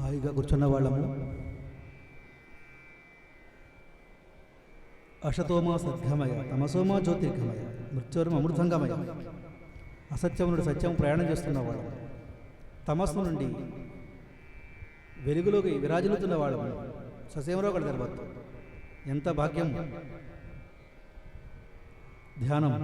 హాయిగా కూర్చున్న వాళ్ళము. అశతోమా సద్గమయ, తమసోమా జ్యోతిర్గమయ, మృత్యోర్మ అమృతంగమయ. అసత్యం నుండి సత్యం ప్రయాణం చేస్తున్నవాడు, తమస్సు నుండి వెలుగులోకి విరాజిల్లుతున్నవాడు ససేమరావు గారి తర్వాత ఎంత భాగ్యం. ధ్యానం.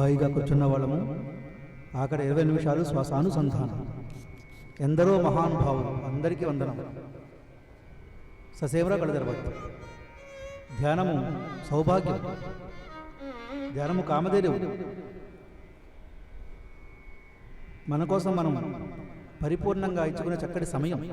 హాయిగా కూర్చున్న వాళ్ళము. అక్కడ 20 నిమిషాలు శ్వాసానుసంధానం. ఎందరో మహానుభావులు, అందరికీ వందనం. ససేవరా కళ్ళు తెరవద్దు. ధ్యానము సౌభాగ్యం, ధ్యానము కామధేనువు. మన కోసం మనం పరిపూర్ణంగా ఇచ్చుకునే చక్కటి సమయం.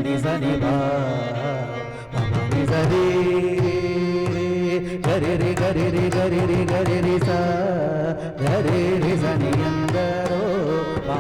ni sa ni ba pa ma ni sa re ga re re ga re re ga re re ga re re sa ga re re sa ni andaro pa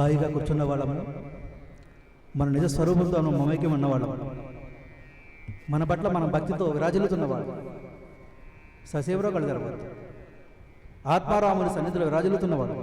హాయిగా కూర్చున్న వాళ్ళము, మన నిజ స్వరూపంతో మనం మమైక్యం ఉన్నవాళ్ళము, మన పట్ల మన భక్తితో విరాజిల్లుతున్నవాడు ససేవరో కలగరవాడు, ఆత్మారాముని సన్నిధిలో విరాజిల్లుతున్నవాడు.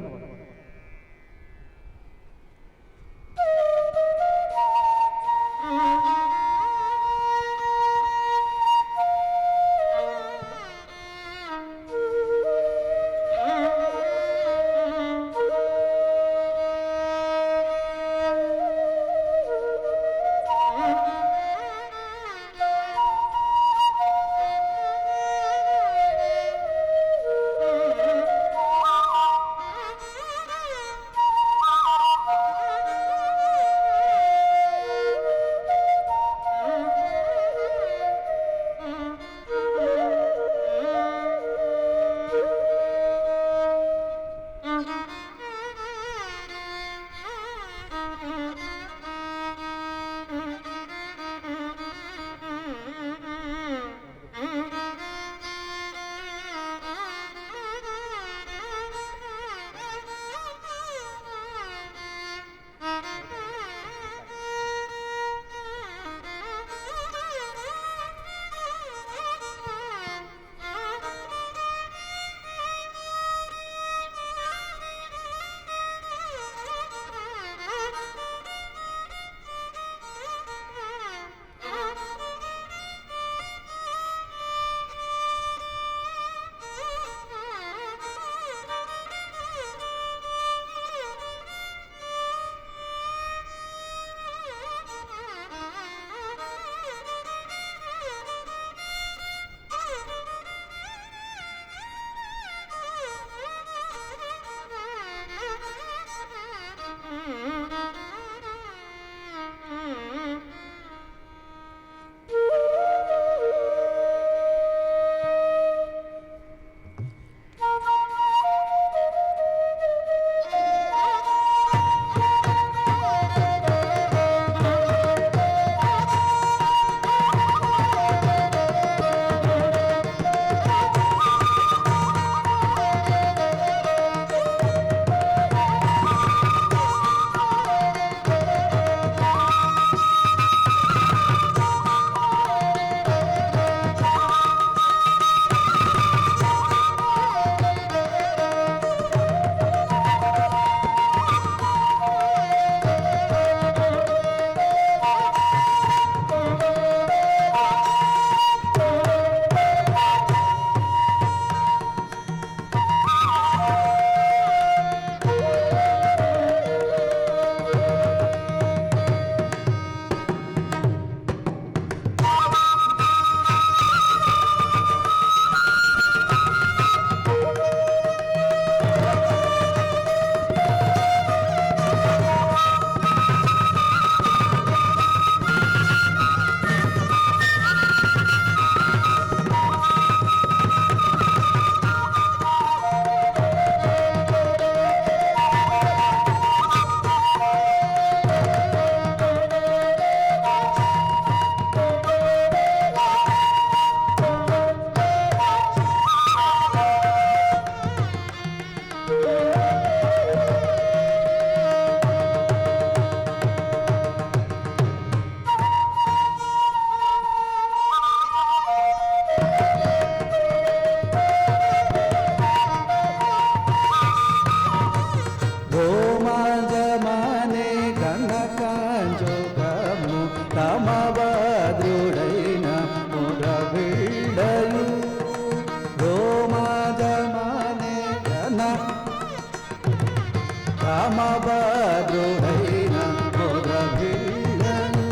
రామభద్రుడైన ముద్రభిళ్ళను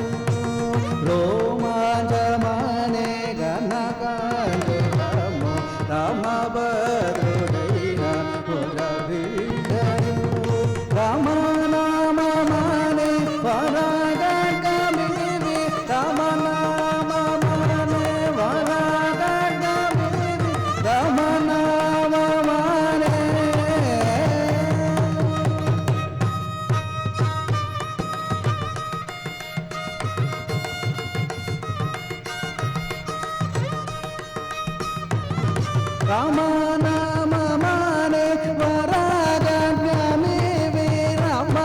రోమాంజమానే గణకాంజము రామభద్రుడైన ముద్రభిళ్ళను రామనామమానే వరగగమివి రామనామమానే వరగగమివి రామనామమానే రామనామమానే వరగగమివి రామ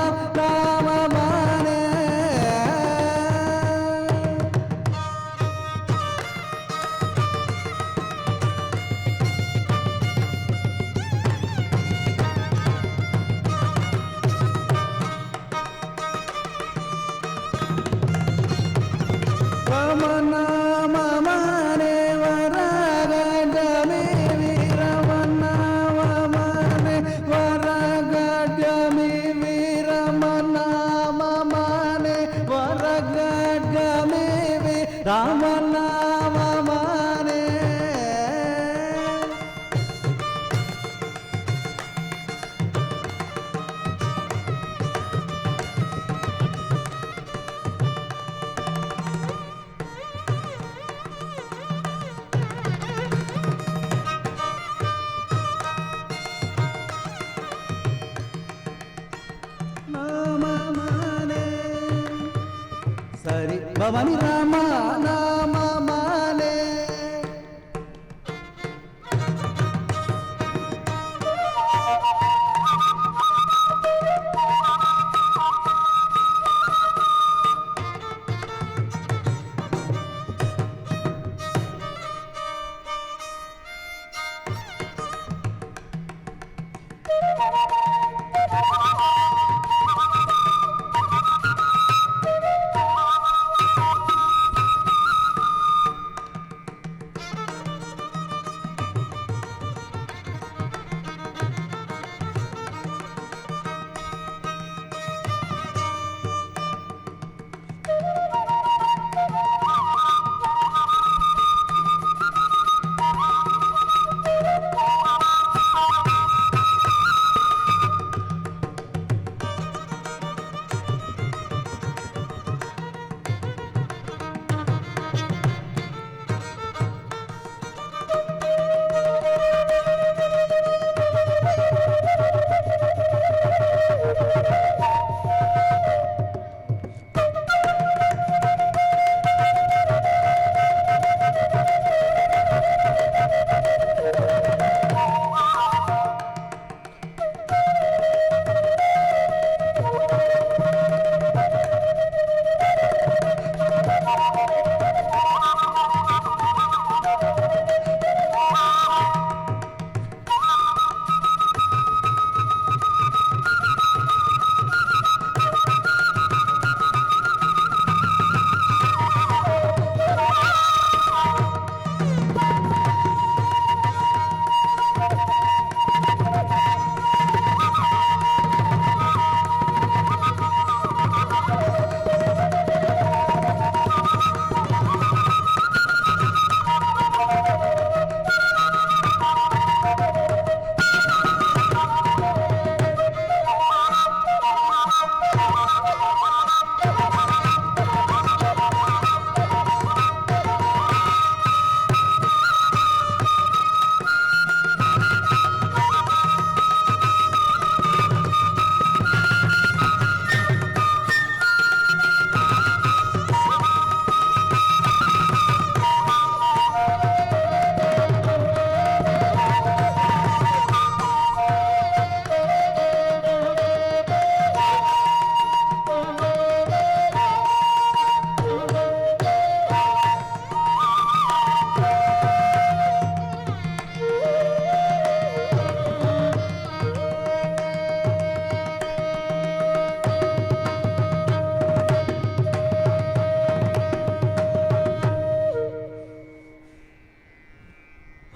రామని రామ నామమానే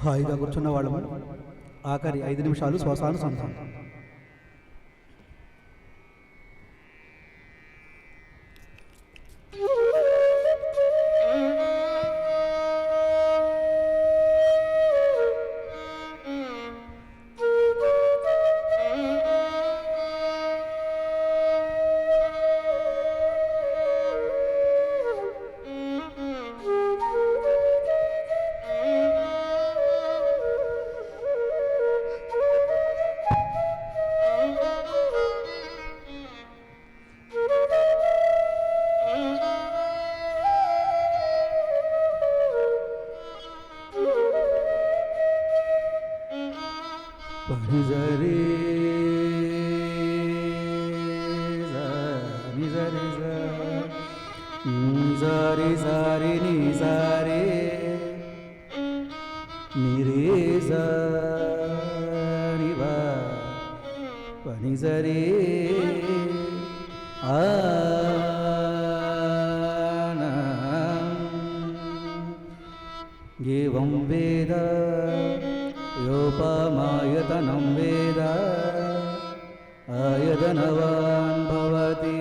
హాయిగా కూర్చున్న వాళ్ళము ఆఖరి 5 నిమిషాలు శ్వాసానుసంధానం. Nizari zari nizari nireza niva panizari anam evam veda योपमायतनं वेद आयतनवान् भवति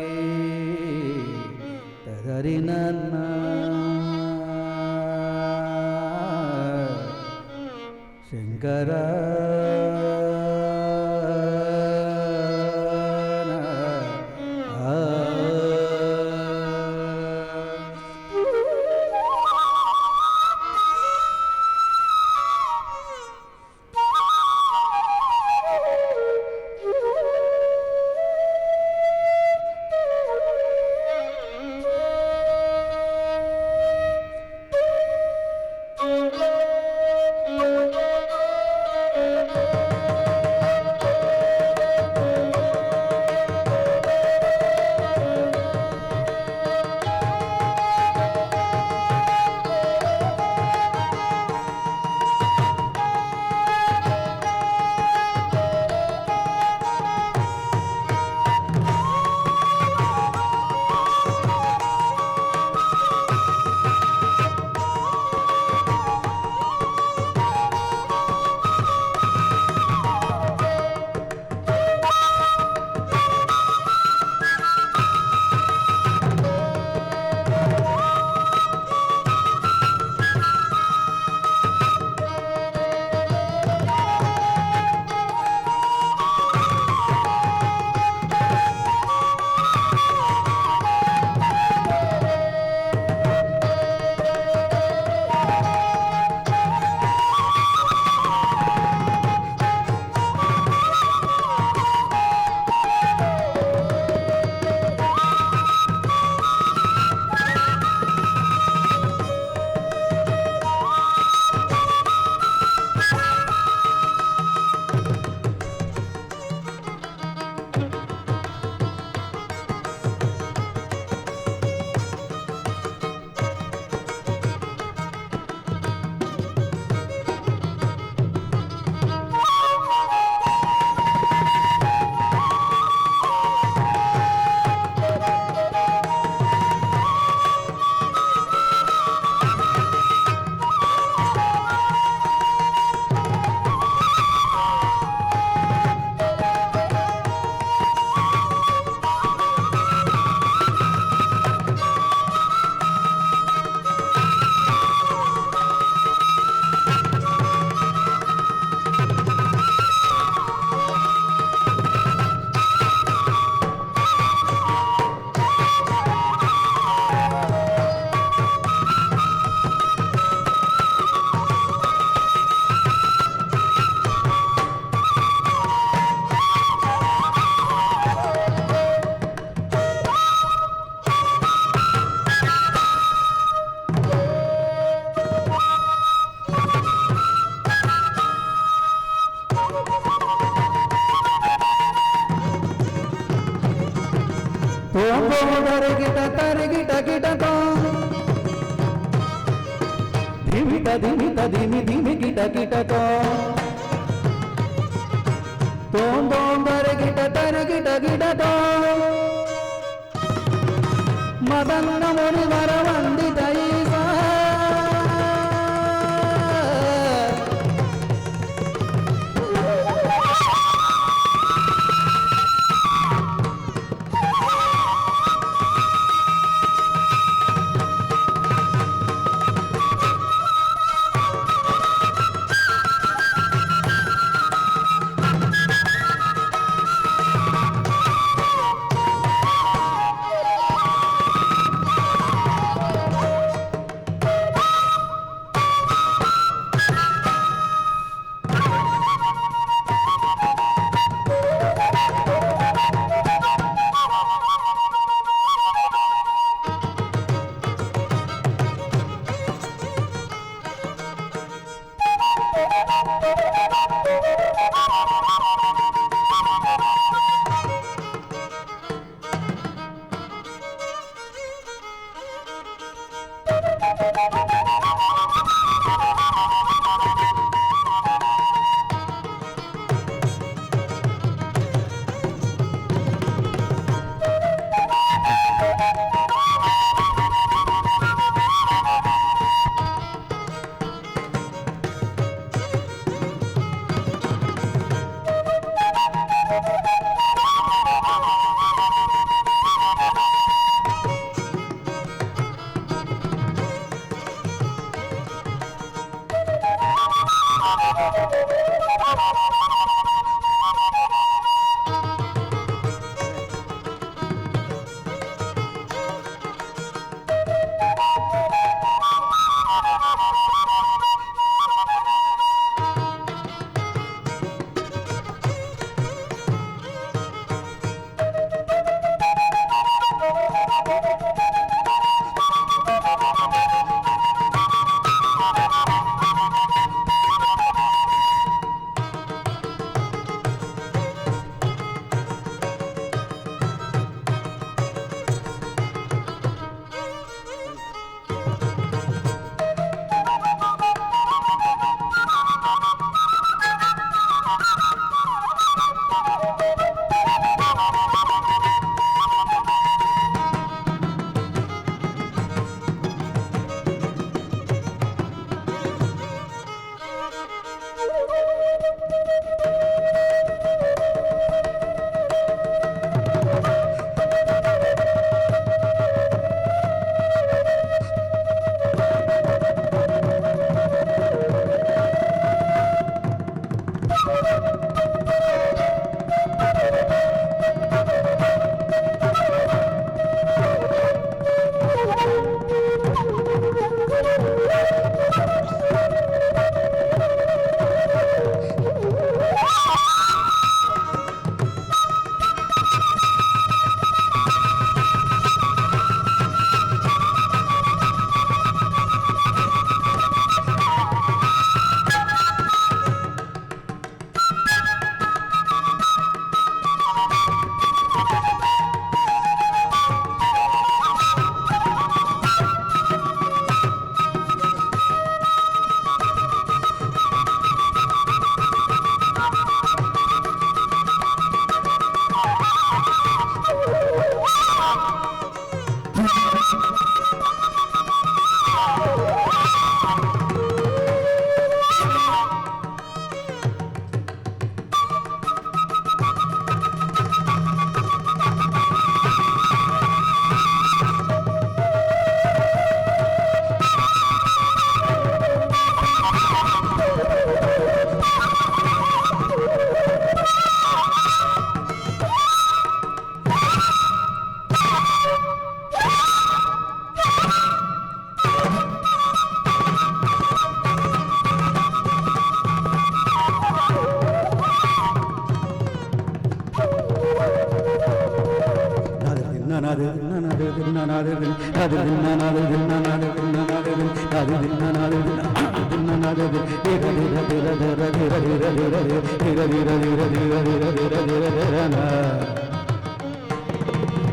तदरिनन्ना शङ्करा దరిగిట తరిగిట గిటతో ధిమిత ధిమిత ధిమి ధిమి గిట గిటతో తోం తోం దరిగిట తరిగిట గిటతో మదన్న ముని వరవందిత ఈశా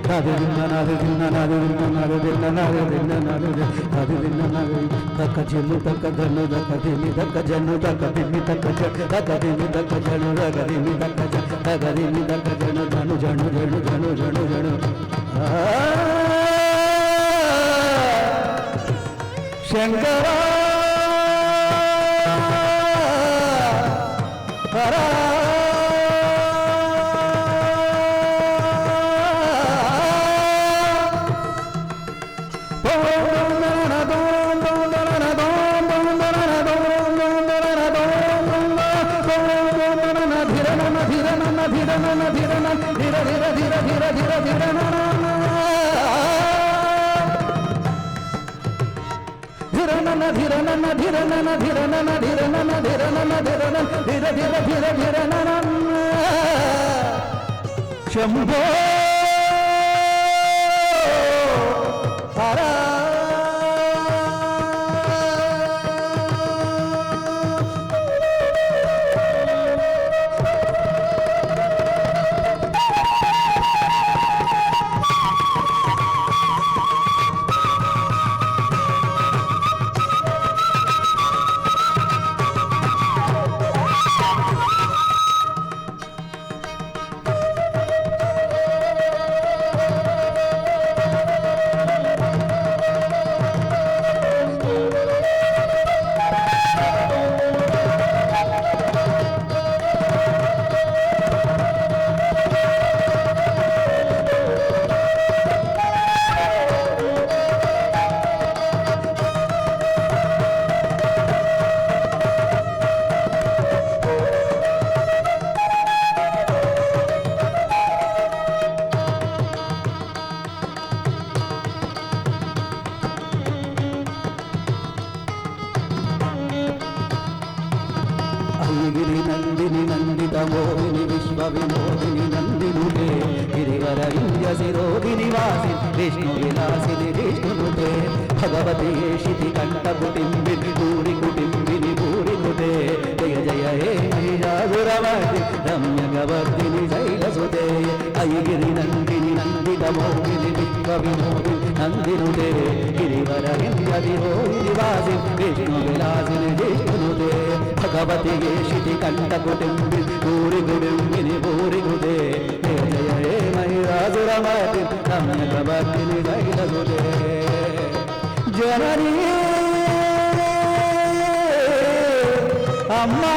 నాది దిన్న నాది దిన్న నాది దిన్న నాది దిన్న నాది దిన్న నాది నాది దిన్న నాది దక్క జను దక్క ధను దక్క దిని దక్క జను దక్క దిని దక్క దక్క దిని దక్క జను దక్క దిని దక్క దక్క దిని దక్క జను జను జను జను జను జను జను శంకరా హరా శంభో హరా గిరి నందిని నందిత మోహిని విశ్వ వినోదిని నందినుతే గిరివర వింధ్య శిరోగిని వాసి విష్ణు విలాసిని విష్ణునుతే భగవతి శితి కంఠ కుటింబిని భూరి కుటింబిని భూరి కుటే జయ జయ హే మహిషాసురమర్ది రమ్యగవర్ధిని శైలసుతే అయ్యగిరి నందిని నందిత మోహిని విశ్వ వినోదిని నందినుతే గిరివర వింధ్య శిరోగిని వాసి విష్ణు విలాసిని విష్ణునుతే భగవతి శితి కంఠ కుటుంబి భూరి కుటుంబిని భూరి కుదే జయ జయ హే మహిరాజురమతి రమ్యగవర్ధిని శైలసుతే జననీ అమ్మా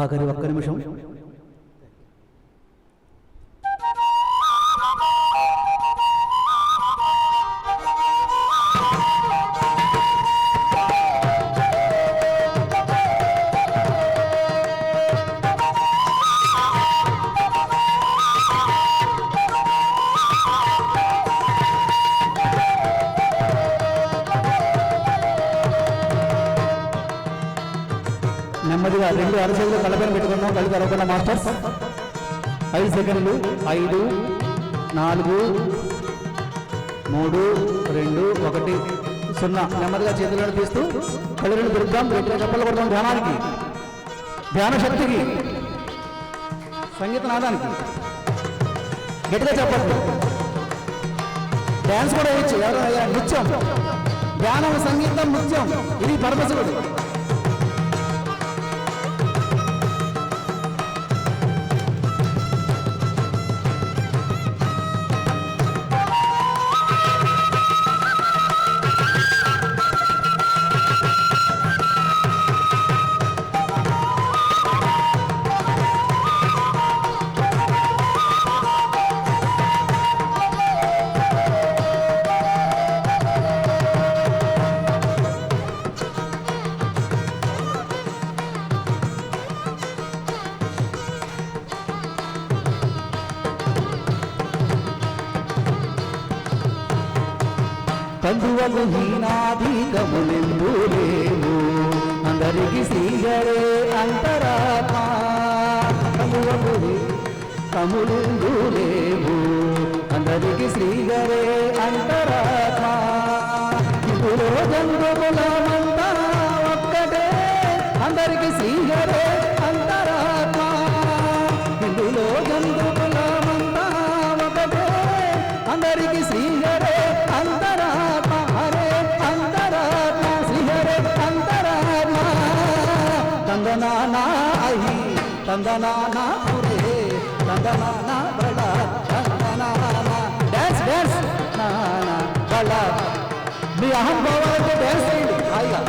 ఆఖరి ఒక్క నిమిషం. నెమ్మదిగా రెండు అరచేతులు కళ్ళపైన పెట్టుకున్నాం, కళ్ళు తెరవకుండా మాస్టర్స్. 5 సెకండ్లు. 5 4 3 2 1 0. నెమ్మదిగా చేతులను తీస్తూ కళ్ళు తిరుగుతాం. గట్టిగా చెప్పలు కొడతాం ధ్యానానికి, ధ్యాన శక్తికి, సంగీత నాదానికి. గట్టిగా చెప్పట్లు. డ్యాన్స్ కూడా వేయచ్చు. ఎవరైనా నృత్యం, ధ్యానం, సంగీతం, నృత్యం, ఇది పరమశివుడు. బంధువులు హీనాధికములెందు లేవు అందరికి శ్రీహరే అంతరాత్మ బంధువులు కములెందు లేవు అందరికి శ్రీహరే అంతరాత్మ ఇందులో జంతువులమంతా ఒక్కటే అందరికి శ్రీహరే అంతరాత్మ ఇందులో జంతువులమంతా ఒకటే అందరికి శ్రీహరే అంతరాత్మ హరే అంతరాత్మ శ్రీహరే అంతరాత్మ తందనానా అహి తందనానా పురే తందనానా బళ తందనానా డాన్స్ డాన్స్ నానా బళ మీ అహంభావాలతో డాన్స్ చేయండి హాయిగా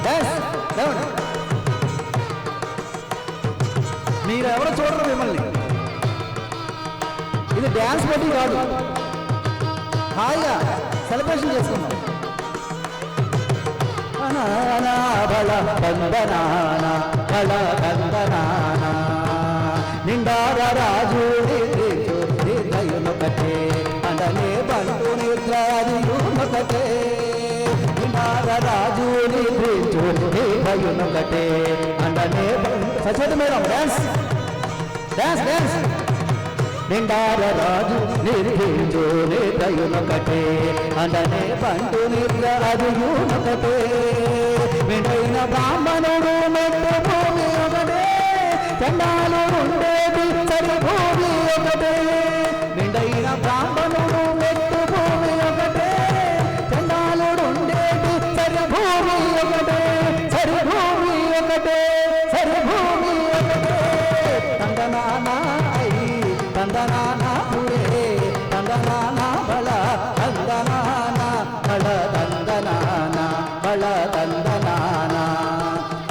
డాన్స్ లేవండి మీరెవరు చూడరు మిమ్మల్ని ఇది డ్యాన్స్ బట్టి కాదు హాయిగా సెలబ్రేషన్ చేసుకుందాం బల బందనాన బల బందనాన నిండార రాజు దయునొకటే అండనే బంటు నిద్రాదియునొకటే నిండార రాజు దయునొకటే అండనే సచేత మేడం డాన్స్ డాన్స్ డాన్స్ నిండార రాజు నిర్భీజోనే దయునొకటే అండనే బంటు నిద్రాదియునొకటే మెండైన బ్రాహ్మణుడు మెట్టు భూమి ఒకటే చండాలు ఉండేది సరి భూమి ఒకటే మెండైన బ్రాహ్మణుడు మెట్టు భూమి ఒకటే చండాలుడు ఉండేది సరి భూమి ఒకటే సరి భూమి ఒకటే సరి భూమి ఒకటే తందనానా అయి తందనానా పురే తందనానా బళ తందనానా బళ తందనానా బళ తందనానా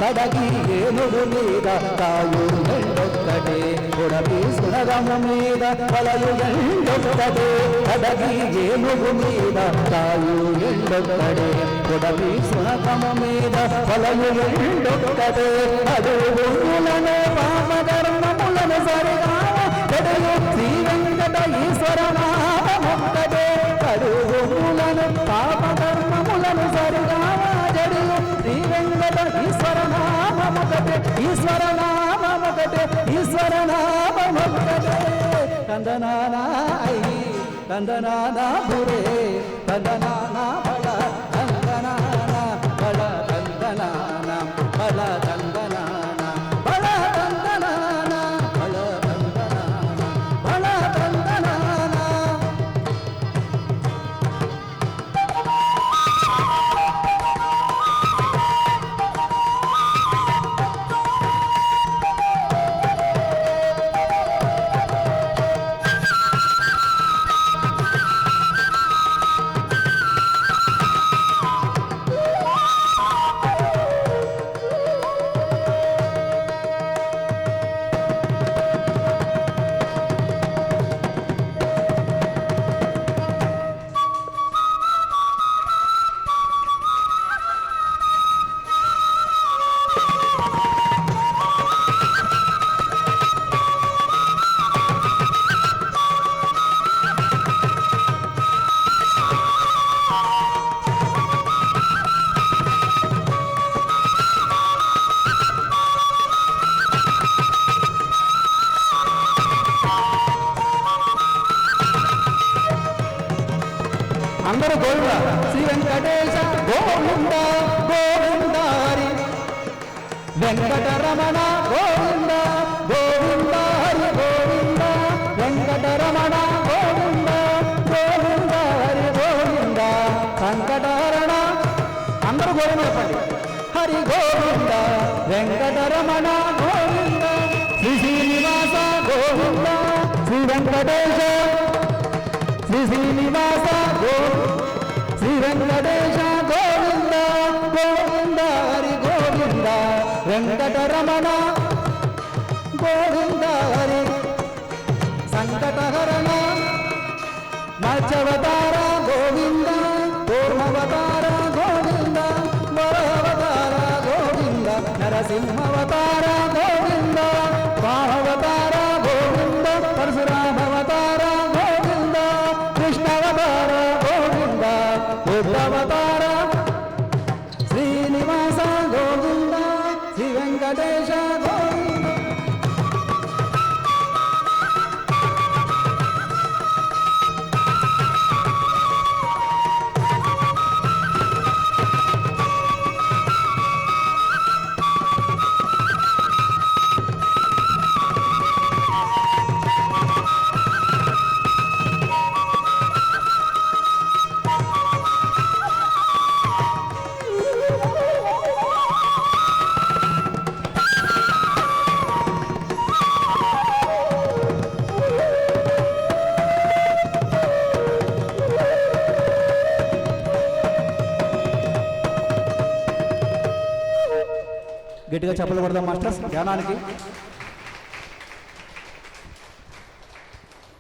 కడగి ఏనుగు మీద తాయు ఎండొక్కటే ఉడపి సునగము మీద వలలు ఎండొక్కటే కడగి ఏనుగు మీద తాయు ఎండొక్కడే ఉడపి సునగము మీద వలలు ఎండొక్కటే అడుగులను పాపకర్మములను సరిగా చెడులు శ్రీ వెంకట ఈశ్వర నామొక్కటే అడుగులను పాపకర్మములను సరిగా చెడులు శ్రీ వెంకట ఈశ్వర నామొక్కటే ఈశ్వర నామొక్కటే ఈశ్వర నామొక్కటే తందనానా అయి తందనానా భురే తందనానా బళ తందనానా బళ తందనానా బళ తందనానా బళ తందనానా బళ తందనానా బళ తందనానా అందరూ గోవింద శ్రీ వెంకటేశ గోవింద గోవిందారి వెంకటరమణ గోవింద గోవింద హరి గోవింద వెంకటరమణ గోవింద గోవింద హరి గోవింద సంకటహరణ అందరూ గోవింద చెప్పండి హరి గోవింద వెంకటరమణ గోవింద శ్రీ శ్రీనివాస గోవింద శ్రీ వెంకటేశ శ్రీ శ్రీనివాస శ్రీ వెంకటేశ గోవింద గోవింద హరి గోవింద వెంకటరమణ గోవింద హరి సంకటహరణ మత్స్యవతార గోవింద కూర్మవతార గోవింద వరావతార గోవింద నరసింహవతార గోవింద వామవతార గోవింద పరశురామవతార గోవింద కృష్ణవతార గోవింద అవతార శ్రీనివాస గోవింద శ్రీ వెంకటేశ గోవింద. గట్టిగా చప్పట్లు కొడదాం మాస్టర్స్ ధ్యానానికి.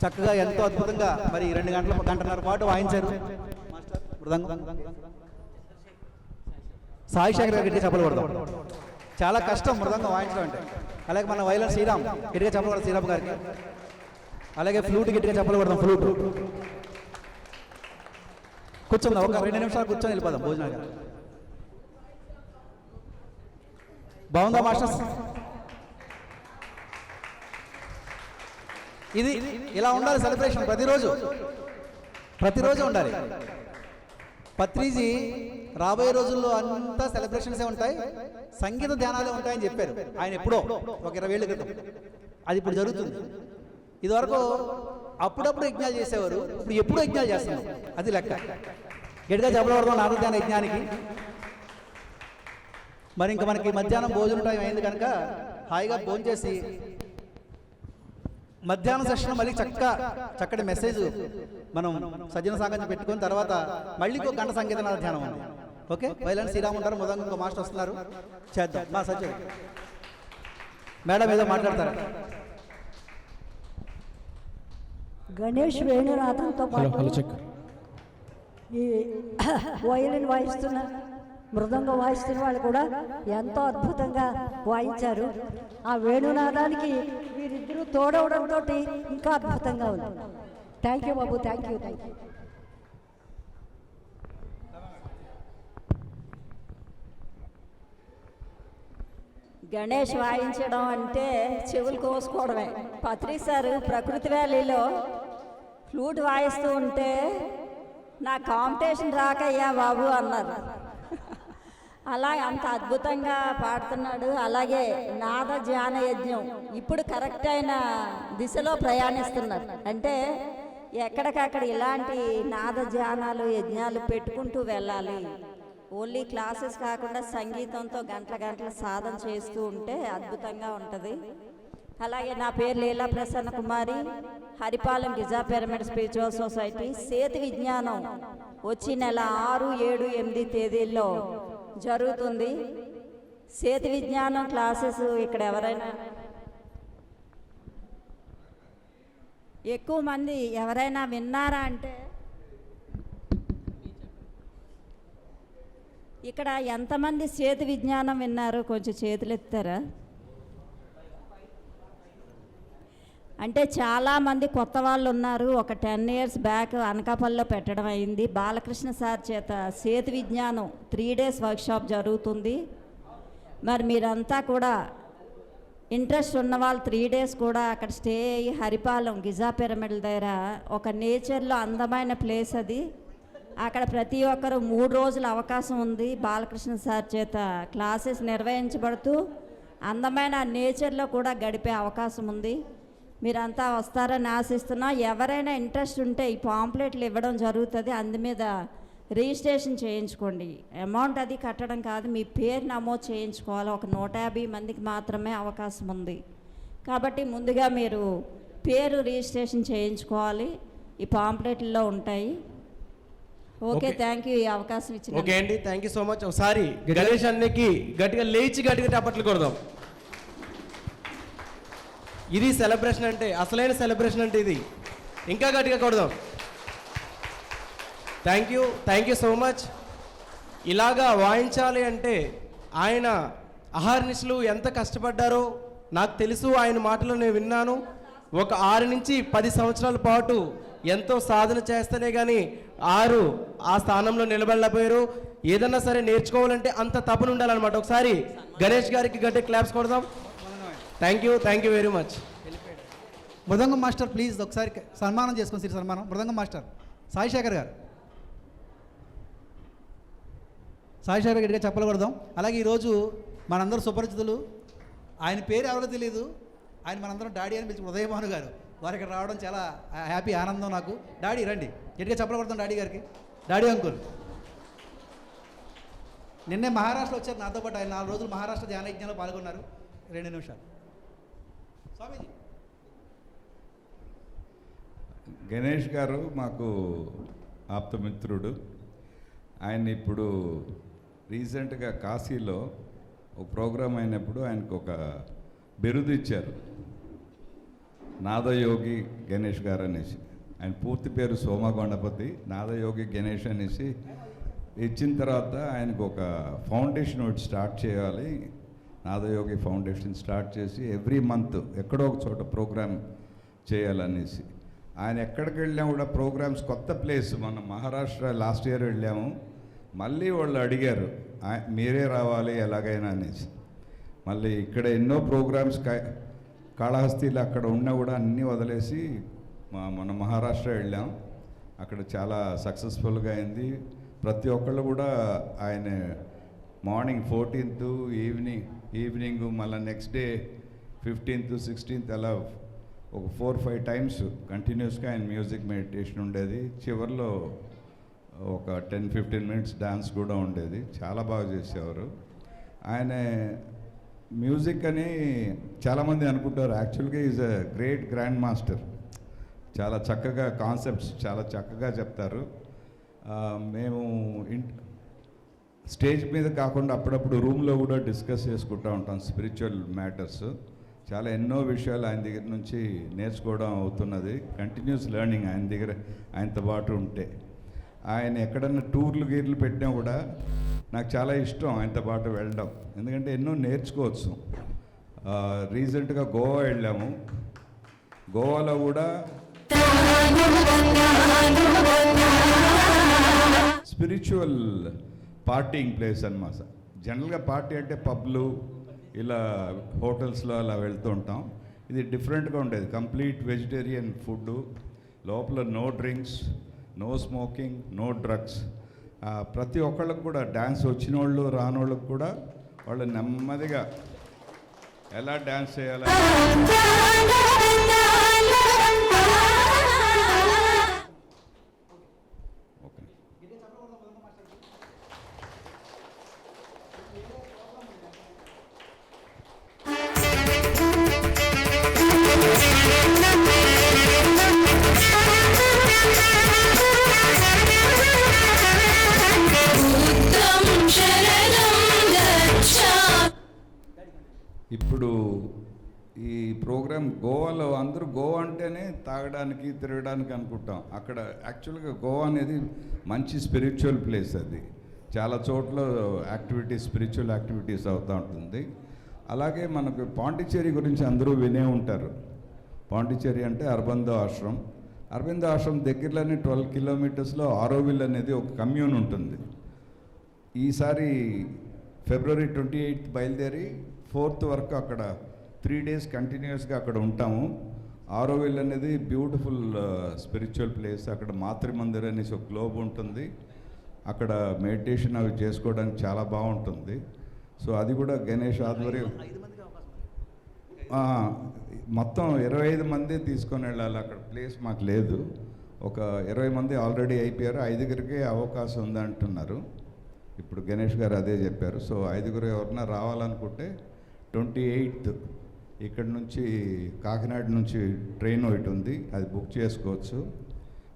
చక్కగా ఎంతో అద్భుతంగా మరి 2 గంటన్నర పాటు వాయించారు మృదంగం. సాయి శేఖర్ గారు గట్టిగా చప్పట్లు కొడదాం. చాలా కష్టం మృదంగం వాయించడం అంటే. అలాగే మన వైలర్ శ్రీరామ్ గట్టిగా చప్పట్లు కొడదాం శ్రీరామ్ గారికి. అలాగే ఫ్లూట్ గట్టిగా చప్పట్లు కొడదాం ఫ్లూట్. కూర్చుందాం, ఒక 2 నిమిషాలు కూర్చొని వెళ్ళిపోదాం భోజనాలు. బాగుందా మాస్టర్స్? ఇది ఇలా ఉండాలి సెలబ్రేషన్ ప్రతిరోజు ఉండాలి. పత్రిజీ రాబోయే రోజుల్లో అంతా సెలబ్రేషన్సే ఉంటాయి, సంగీత ధ్యానాలే ఉంటాయని చెప్పారు ఆయన ఎప్పుడో ఒక 20 ఏళ్ళ క్రితం. అది ఇప్పుడు జరుగుతుంది. ఇదివరకు అప్పుడప్పుడు యజ్ఞాలు చేసేవారు, ఇప్పుడు ఎప్పుడూ యజ్ఞాలు చేస్తున్నారు. అది లెక్క. గట్టిగా చెప్పబడదాం నాద ధ్యాన యజ్ఞానికి. మరి ఇంకా మనకి మధ్యాహ్నం భోజనం టైం అయింది కనుక హాయిగా భోజనం చేసి మధ్యాహ్నం సెషన్ మళ్ళీ చక్కటి మెసేజ్ మనం సజ్జన సాంగత్యం పెట్టుకుని తర్వాత మళ్ళీ 1 గంట సంగీత ధ్యానం ఉంది. ఓకే, వైలెన్స్ శ్రీరామ్ ఉంటారు, మొదలు ఇంకో మాస్టర్ వస్తున్నారు, చేద్దాం. మా సజ్జన్ మేడం ఏదో మాట్లాడతారా? గణేష్ వేణునాథంతో పాటు ఈ వయలిన్ వాయిస్తున్న మృదంగం వాయిస్తున్న వాళ్ళు కూడా ఎంతో అద్భుతంగా వాయించారు. ఆ వేణునాదానికి వీరిద్దరూ తోడవడంతో ఇంకా అద్భుతంగా ఉంది. థ్యాంక్ యూ బాబు, థ్యాంక్ యూ. గణేష్ వాయించడం అంటే చెవులు కోసుకోవడమే. పత్రి సార్ ప్రకృతి వ్యాలీలో ఫ్లూట్ వాయిస్తూ ఉంటే నా కాంపిటీషన్ రాకయ్యా బాబు అన్నారు. అలా అంత అద్భుతంగా పాడుతున్నాడు. అలాగే నాద ధ్యాన యజ్ఞం ఇప్పుడు కరెక్ట్ అయిన దిశలో ప్రయాణిస్తున్నారు. అంటే ఎక్కడికక్కడ ఇలాంటి నాద ధ్యానాలు యజ్ఞాలు పెట్టుకుంటూ వెళ్ళాలి. ఓన్లీ క్లాసెస్ కాకుండా సంగీతంతో గంటల సాధన చేస్తూ ఉంటే అద్భుతంగా ఉంటుంది. అలాగే నా పేరు Leela Prasanna Kumari, Haripalem Giza pyramid spiritual society. సేతు విజ్ఞానం వచ్చి నెల 6, 7, 8 తేదీల్లో జరుగుతుంది. సేతు విజ్ఞానం క్లాసెస్ ఇక్కడ ఎవరైనా ఎక్కువ మంది ఎవరైనా విన్నారా అంటే ఇక్కడ ఎంతమంది సేతు విజ్ఞానం విన్నారు? కొంచెం చేతులు ఎత్తారా? అంటే చాలామంది కొత్త వాళ్ళు ఉన్నారు. ఒక 10 years బ్యాక్ అనకాపల్లిలో పెట్టడం అయింది. బాలకృష్ణ సార్ చేత సేతు విజ్ఞానం 3 days వర్క్షాప్ జరుగుతుంది. మరి మీరంతా కూడా ఇంట్రెస్ట్ ఉన్న వాళ్ళు 3 days కూడా అక్కడ స్టే అయ్యి హరిపాలెం గిజా పిరమిడ్ల దగ్గర ఒక నేచర్లో అందమైన ప్లేస్ అది. అక్కడ ప్రతి ఒక్కరు 3 రోజుల అవకాశం ఉంది. బాలకృష్ణ సార్ చేత క్లాసెస్ నిర్వహించబడుతూ అందమైన నేచర్లో కూడా గడిపే అవకాశం ఉంది. మీరంతా వస్తారని ఆశిస్తున్నా. ఎవరైనా ఇంట్రెస్ట్ ఉంటే ఈ పాంప్లెట్లు ఇవ్వడం జరుగుతుంది. అందు మీద రిజిస్ట్రేషన్ చేయించుకోండి. అమౌంట్ అది కట్టడం కాదు, మీ పేరు నమోదు చేయించుకోవాలి. ఒక 150 మందికి మాత్రమే అవకాశం ఉంది కాబట్టి ముందుగా మీరు పేరు రిజిస్ట్రేషన్ చేయించుకోవాలి. ఈ పాంప్లెట్లో ఉంటాయి. ఓకే, థ్యాంక్ యూ ఈ అవకాశం ఇచ్చిన. ఓకే అండి, థ్యాంక్ యూ సో మచ్. ఒకసారి గణేష్ అన్నకి గట్టిగా లేచి గట్టిగా చప్పట్లు కొడదాం. ఇది సెలబ్రేషన్ అంటే, అసలైన సెలబ్రేషన్ అంటే ఇది. ఇంకా గట్టిగా కొడదాం. Thank you so much. ఇలాగా వాయించాలి అంటే ఆయన అహర్నిశలు ఎంత కష్టపడ్డారో నాకు తెలుసు. ఆయన మాటలు నేను విన్నాను. ఒక 6 నుంచి 10 సంవత్సరాల పాటు ఎంతో సాధన చేస్తేనే కానీ ఆ స్థానంలో నిలబడలేకపోయారు. ఏదన్నా సరే నేర్చుకోవాలంటే అంత తపన ఉండాలన్నమాట. ఒకసారి గణేష్ గారికి గట్టి క్లాప్స్ కొడదాం. Thank you very much. Mridangam master please ఒకసారి సన్మానం చేసుకుని సిరి సన్మానం. మృదంగం మాస్టర్ సాయి శేఖర్ గారు, సాయి శేఖర్ గట్టిగా చెప్పలు కొడదాం. అలాగే ఈరోజు మనందరూ సుపరిచితులు, ఆయన పేరు ఎవరో తెలియదు, ఆయన మనందరం డాడీ అని పిలిచి ఉదయభాను గారు, వారు ఇక్కడ రావడం చాలా హ్యాపీ, ఆనందం నాకు. డాడీ రండి, గట్టిగా చెప్పలు కొడతాం డాడీ గారికి. డాడీ అంకుల్ నిన్నే మహారాష్ట్ర వచ్చారు నాతో పాటు. ఆయన 4 రోజులు మహారాష్ట్ర ధ్యాన యజ్ఞంలో పాల్గొన్నారు. 2 నిమిషాలు స్వామీజీ. గణేష్ గారు మాకు ఆప్తమిత్రుడు. ఆయన ఇప్పుడు రీసెంట్గా కాశీలో ఒక ప్రోగ్రాం అయినప్పుడు ఆయనకు ఒక బిరుదు ఇచ్చారు, నాదయోగి గణేష్ గారు అనేసి. ఆయన పూర్తి పేరు సోమగొండపతి, నాదయోగి గణేష్ అనేసి ఇచ్చిన తర్వాత ఆయనకు ఒక ఫౌండేషన్ ఒకటి స్టార్ట్ చేయాలి, నాదయోగి ఫౌండేషన్ స్టార్ట్ చేసి ఎవ్రీ మంత్ ఎక్కడో ఒక చోట ప్రోగ్రామ్ చేయాలనేసి. ఆయన ఎక్కడికి వెళ్ళినా కూడా ప్రోగ్రామ్స్, కొత్త ప్లేస్, మనం మహారాష్ట్ర లాస్ట్ ఇయర్ వెళ్ళాము, మళ్ళీ వాళ్ళు అడిగారు మీరే రావాలి ఎలాగైనా అనేసి. మళ్ళీ ఇక్కడ ఎన్నో ప్రోగ్రామ్స్ కాళహస్తిలో అక్కడ ఉన్నా కూడా అన్నీ వదిలేసి మన మహారాష్ట్ర వెళ్ళాం. అక్కడ చాలా సక్సెస్ఫుల్గా అయింది. ప్రతి ఒక్కళ్ళు కూడా ఆయన మార్నింగ్ 14th ఈవినింగ్ మళ్ళీ నెక్స్ట్ డే 15th 16th అలా ఒక 4-5 టైమ్స్ కంటిన్యూస్గా ఆయన మ్యూజిక్ మెడిటేషన్ ఉండేది. చివరిలో ఒక 10-15 minutes డాన్స్ కూడా ఉండేది. చాలా బాగా చేసేవారు ఆయన. మ్యూజిక్ అని చాలామంది అనుకుంటారు, యాక్చువల్గా is a great grand master. చాలా చక్కగా కాన్సెప్ట్స్ చాలా చక్కగా చెప్తారు. మేము స్టేజ్ మీద కాకుండా అప్పుడప్పుడు రూమ్లో కూడా డిస్కస్ చేసుకుంటూ ఉంటాం స్పిరిచువల్ మ్యాటర్స్. చాలా ఎన్నో విషయాలు ఆయన దగ్గర నుంచి నేర్చుకోవడం అవుతున్నది. కంటిన్యూస్ లెర్నింగ్ ఆయన దగ్గర, ఆయనతో పాటు ఉంటే. ఆయన ఎక్కడన్నా గీర్లు పెట్టినా కూడా నాకు చాలా ఇష్టం ఆయనతో పాటు వెళ్ళడం, ఎందుకంటే ఎన్నో నేర్చుకోవచ్చు. రీసెంట్గా గోవా వెళ్ళాము. గోవాలో కూడా స్పిరిచువల్ పార్టీయింగ్ ప్లేస్ అన్నమాట. జనరల్గా పార్టీ అంటే పబ్లు, ఇలా హోటల్స్లో అలా వెళ్తూ ఉంటాం. ఇది డిఫరెంట్గా ఉండేది. కంప్లీట్ వెజిటేరియన్ ఫుడ్, లోపల no drinks, no smoking, no drugs. ప్రతి ఒక్కళ్ళకు కూడా డ్యాన్స్ వచ్చిన వాళ్ళు రానోళ్ళకు కూడా వాళ్ళు నెమ్మదిగా ఎలా డ్యాన్స్ చేయాలి. ఓకే, ఇప్పుడు ఈ ప్రోగ్రామ్ గోవాలో అందరూ గోవా అంటేనే తాగడానికి తిరగడానికి అనుకుంటాం. అక్కడ యాక్చువల్గా గోవా అనేది మంచి స్పిరిచువల్ ప్లేస్. అది చాలా చోట్ల స్పిరిచువల్ యాక్టివిటీస్ అవుతూ ఉంటుంది. అలాగే మనకు పాండిచ్చేరి గురించి అందరూ వినే ఉంటారు. పాండిచ్చేరి అంటే అరబిందో ఆశ్రమం. అరబిందో ఆశ్రమం దగ్గరలోనే 12 kilometers ఆరోవిల్ అనేది ఒక కమ్యూన్ ఉంటుంది. ఈసారి February 28th బయలుదేరి 4th వరకు అక్కడ 3 days కంటిన్యూస్గా అక్కడ ఉంటాము. ఆరోవిల్ అనేది బ్యూటిఫుల్ స్పిరిచువల్ ప్లేస్. అక్కడ మాతృమందిర్ అనేసి ఒక గ్లోబ్ ఉంటుంది. అక్కడ మెడిటేషన్ అవి చేసుకోవడానికి చాలా బాగుంటుంది. సో అది కూడా గణేష్ ఆధ్వర్యం. మొత్తం 25 మంది తీసుకొని వెళ్ళాలి. అక్కడ ప్లేస్ మాకు లేదు. ఒక 20 మంది ఆల్రెడీ అయిపోయారు. 5గురికే అవకాశం ఉందంటున్నారు. ఇప్పుడు గణేష్ గారు అదే చెప్పారు. సో 5గురు ఎవరన్నా రావాలనుకుంటే 28th ఇక్కడ నుంచి కాకినాడ నుంచి ట్రైన్ ఒకటి ఉంది, అది బుక్ చేసుకోవచ్చు.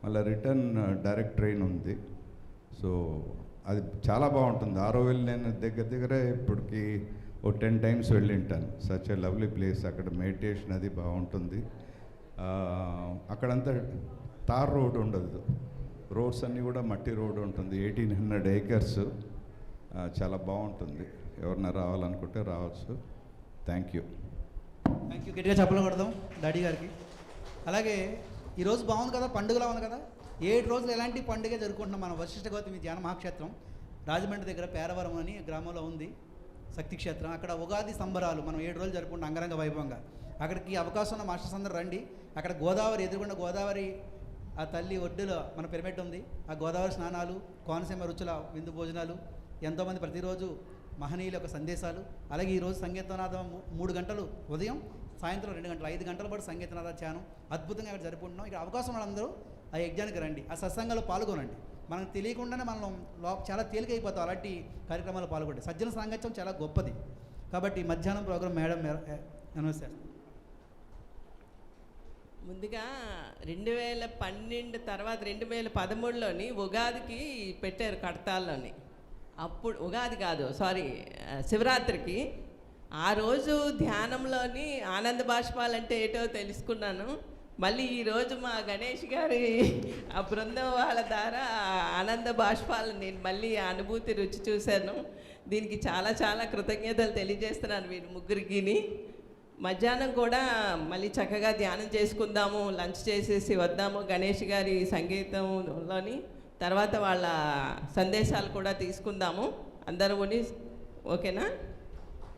మళ్ళీ రిటర్న్ డైరెక్ట్ ట్రైన్ ఉంది. సో అది చాలా బాగుంటుంది. ఆరోవిల్ నేను దగ్గరే ఇప్పటికి ఓ 10 times వెళ్ళింటాను. Such a lovely place. అక్కడ మెడిటేషన్ అది బాగుంటుంది. అక్కడంతా తార్ రోడ్ ఉండదు, రోడ్స్ అన్నీ కూడా మట్టి రోడ్ ఉంటుంది. 1800 acres. చాలా బాగుంటుంది. ఎవరన్నా రావాలనుకుంటే రావచ్చు. Thank you. గట్టిగా చెప్పలు కొడదాం డాడీ గారికి. అలాగే ఈరోజు బాగుంది కదా, పండుగలా ఉంది కదా. 7 రోజులు ఎలాంటి పండుగ జరుపుకుంటున్నాం మనం. వశిష్ఠ గౌతమి ధ్యాన మహాక్షేత్రం రాజమండ్రి దగ్గర పేరవరం అని గ్రామంలో ఉంది శక్తి క్షేత్రం. అక్కడ ఉగాది సంబరాలు మనం 7 రోజులు జరుపుకుంటాం అంగరంగ వైభవంగా. అక్కడికి అవకాశం ఉన్న మాస్టర్స్ అందరూ రండి. అక్కడ గోదావరి ఎదురుగుండా గోదావరి ఆ తల్లి ఒడ్డులో మన పిరమిడ్ ఉంది. ఆ గోదావరి స్నానాలు, కోనసీమ రుచుల విందు భోజనాలు, ఎంతోమంది ప్రతిరోజు మహనీయుల యొక్క సందేశాలు. అలాగే ఈరోజు సంగీతనాదం 3 గంటలు ఉదయం, సాయంత్రం 2 గంటలు, 5 గంటల పాటు సంగీతనాద ధ్యానం అద్భుతంగా ఇక్కడ జరుపుకుంటున్నాం. ఇక్కడ అవకాశం వాళ్ళందరూ ఆ యజ్ఞానికి రండి, ఆ సత్సంగంలో పాల్గొనండి. మనకు తెలియకుండానే మనం చాలా తేలికైపోతాం అలాంటి కార్యక్రమాలు పాల్గొంటే. సజ్జన సాంగత్యం చాలా గొప్పది. కాబట్టి మధ్యాహ్నం ప్రోగ్రాం మేడం అనౌన్స్ చేస్తాం. ముందుగా 2012 తర్వాత 2013లోని ఉగాదికి పెట్టారు కడతాల్లోని. అప్పుడు ఉగాది కాదు, శివరాత్రికి. ఆ రోజు ధ్యానంలోని ఆనంద బాష్పాలంటే ఏటో తెలుసుకున్నాను. మళ్ళీ ఈరోజు మా గణేష్ గారి ఆ బృందం వాళ్ళ ద్వారా ఆనంద బాష్పాలను నేను మళ్ళీ అనుభూతి రుచి చూశాను. దీనికి చాలా చాలా కృతజ్ఞతలు తెలియజేస్తున్నాను వీరి ముగ్గురికి. మధ్యాహ్నం కూడా మళ్ళీ చక్కగా ధ్యానం చేసుకుందాము, లంచ్ చేసేసి వద్దాము గణేష్ గారి సంగీతంలోని. తర్వాత వాళ్ళ సందేశాలు కూడా తీసుకుందాము అందరూ. ఓకేనా?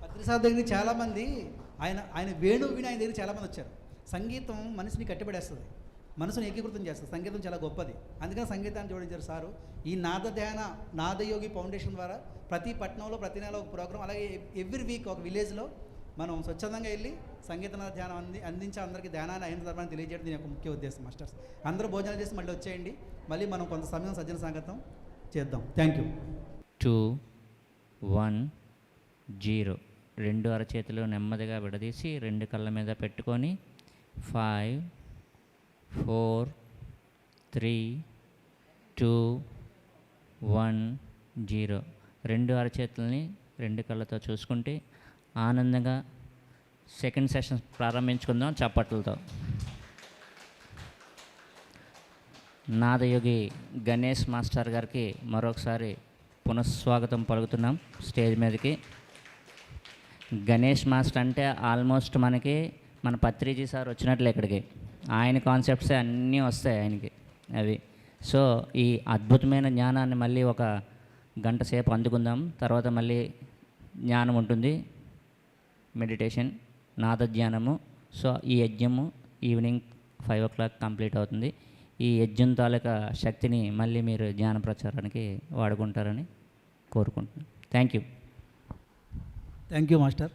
పత్రిసార్ దగ్గరికి చాలామంది ఆయన వేణువు విని ఆయన దగ్గర చాలామంది వచ్చారు. సంగీతం మనిషిని కట్టిపడేస్తుంది, మనసుని ఏకీకృతం చేస్తుంది. సంగీతం చాలా గొప్పది. అందుకని సంగీతాన్ని జోడించారు సారు. ఈ నాదయోగి ఫౌండేషన్ ద్వారా ప్రతి పట్టణంలో ప్రతి నెల ఒక ప్రోగ్రాం, అలాగే ఎవ్రీ వీక్ ఒక విలేజ్లో మనం స్వచ్ఛందంగా వెళ్ళి సంగీతనాద ధ్యానం అందించి అందరికీ ధ్యానాన్ని అయిన ధర్మాన్ని తెలియజేయడం దీని యొక్క ముఖ్య ఉద్దేశం. మాస్టర్స్ అందరూ భోజనాలు చేసి మళ్ళీ వచ్చేయండి. మళ్ళీ మనం కొంత సమయం సజ్జన సంగతం చేద్దాం. Thank you. 2 1 0 2 అరచేతులు నెమ్మదిగా విడదీసి 2 కళ్ళ మీద పెట్టుకొని 5 4 3 2 1 0 2 అరచేతుల్ని 2 కళ్ళతో చూసుకుంటే ఆనందంగా సెకండ్ సెషన్ ప్రారంభించుకుందాం చప్పట్లతో. నాదయోగి గణేష్ మాస్టర్ గారికి మరొకసారి పునఃస్వాగతం పలుకుతున్నాం స్టేజ్ మీదకి. గణేష్ మాస్టర్ అంటే ఆల్మోస్ట్ మన పత్రిజీ సార్ వచ్చినట్లే ఇక్కడికి. ఆయన కాన్సెప్ట్సే అన్నీ వస్తాయి ఆయనకి అవి. సో ఈ అద్భుతమైన జ్ఞానాన్ని మళ్ళీ ఒక గంట సేపు అందుకుందాం. తర్వాత మళ్ళీ జ్ఞానం ఉంటుంది, మెడిటేషన్, నాదధ్యానము. సో ఈ యజ్ఞము ఈవినింగ్ 5 o'clock కంప్లీట్ అవుతుంది. ఈ యజ్ఞం తాలూకా శక్తిని మళ్ళీ మీరు జ్ఞాన ప్రచారానికి వాడుకుంటారని కోరుకుంటున్నాను. Thank you. Thank you master.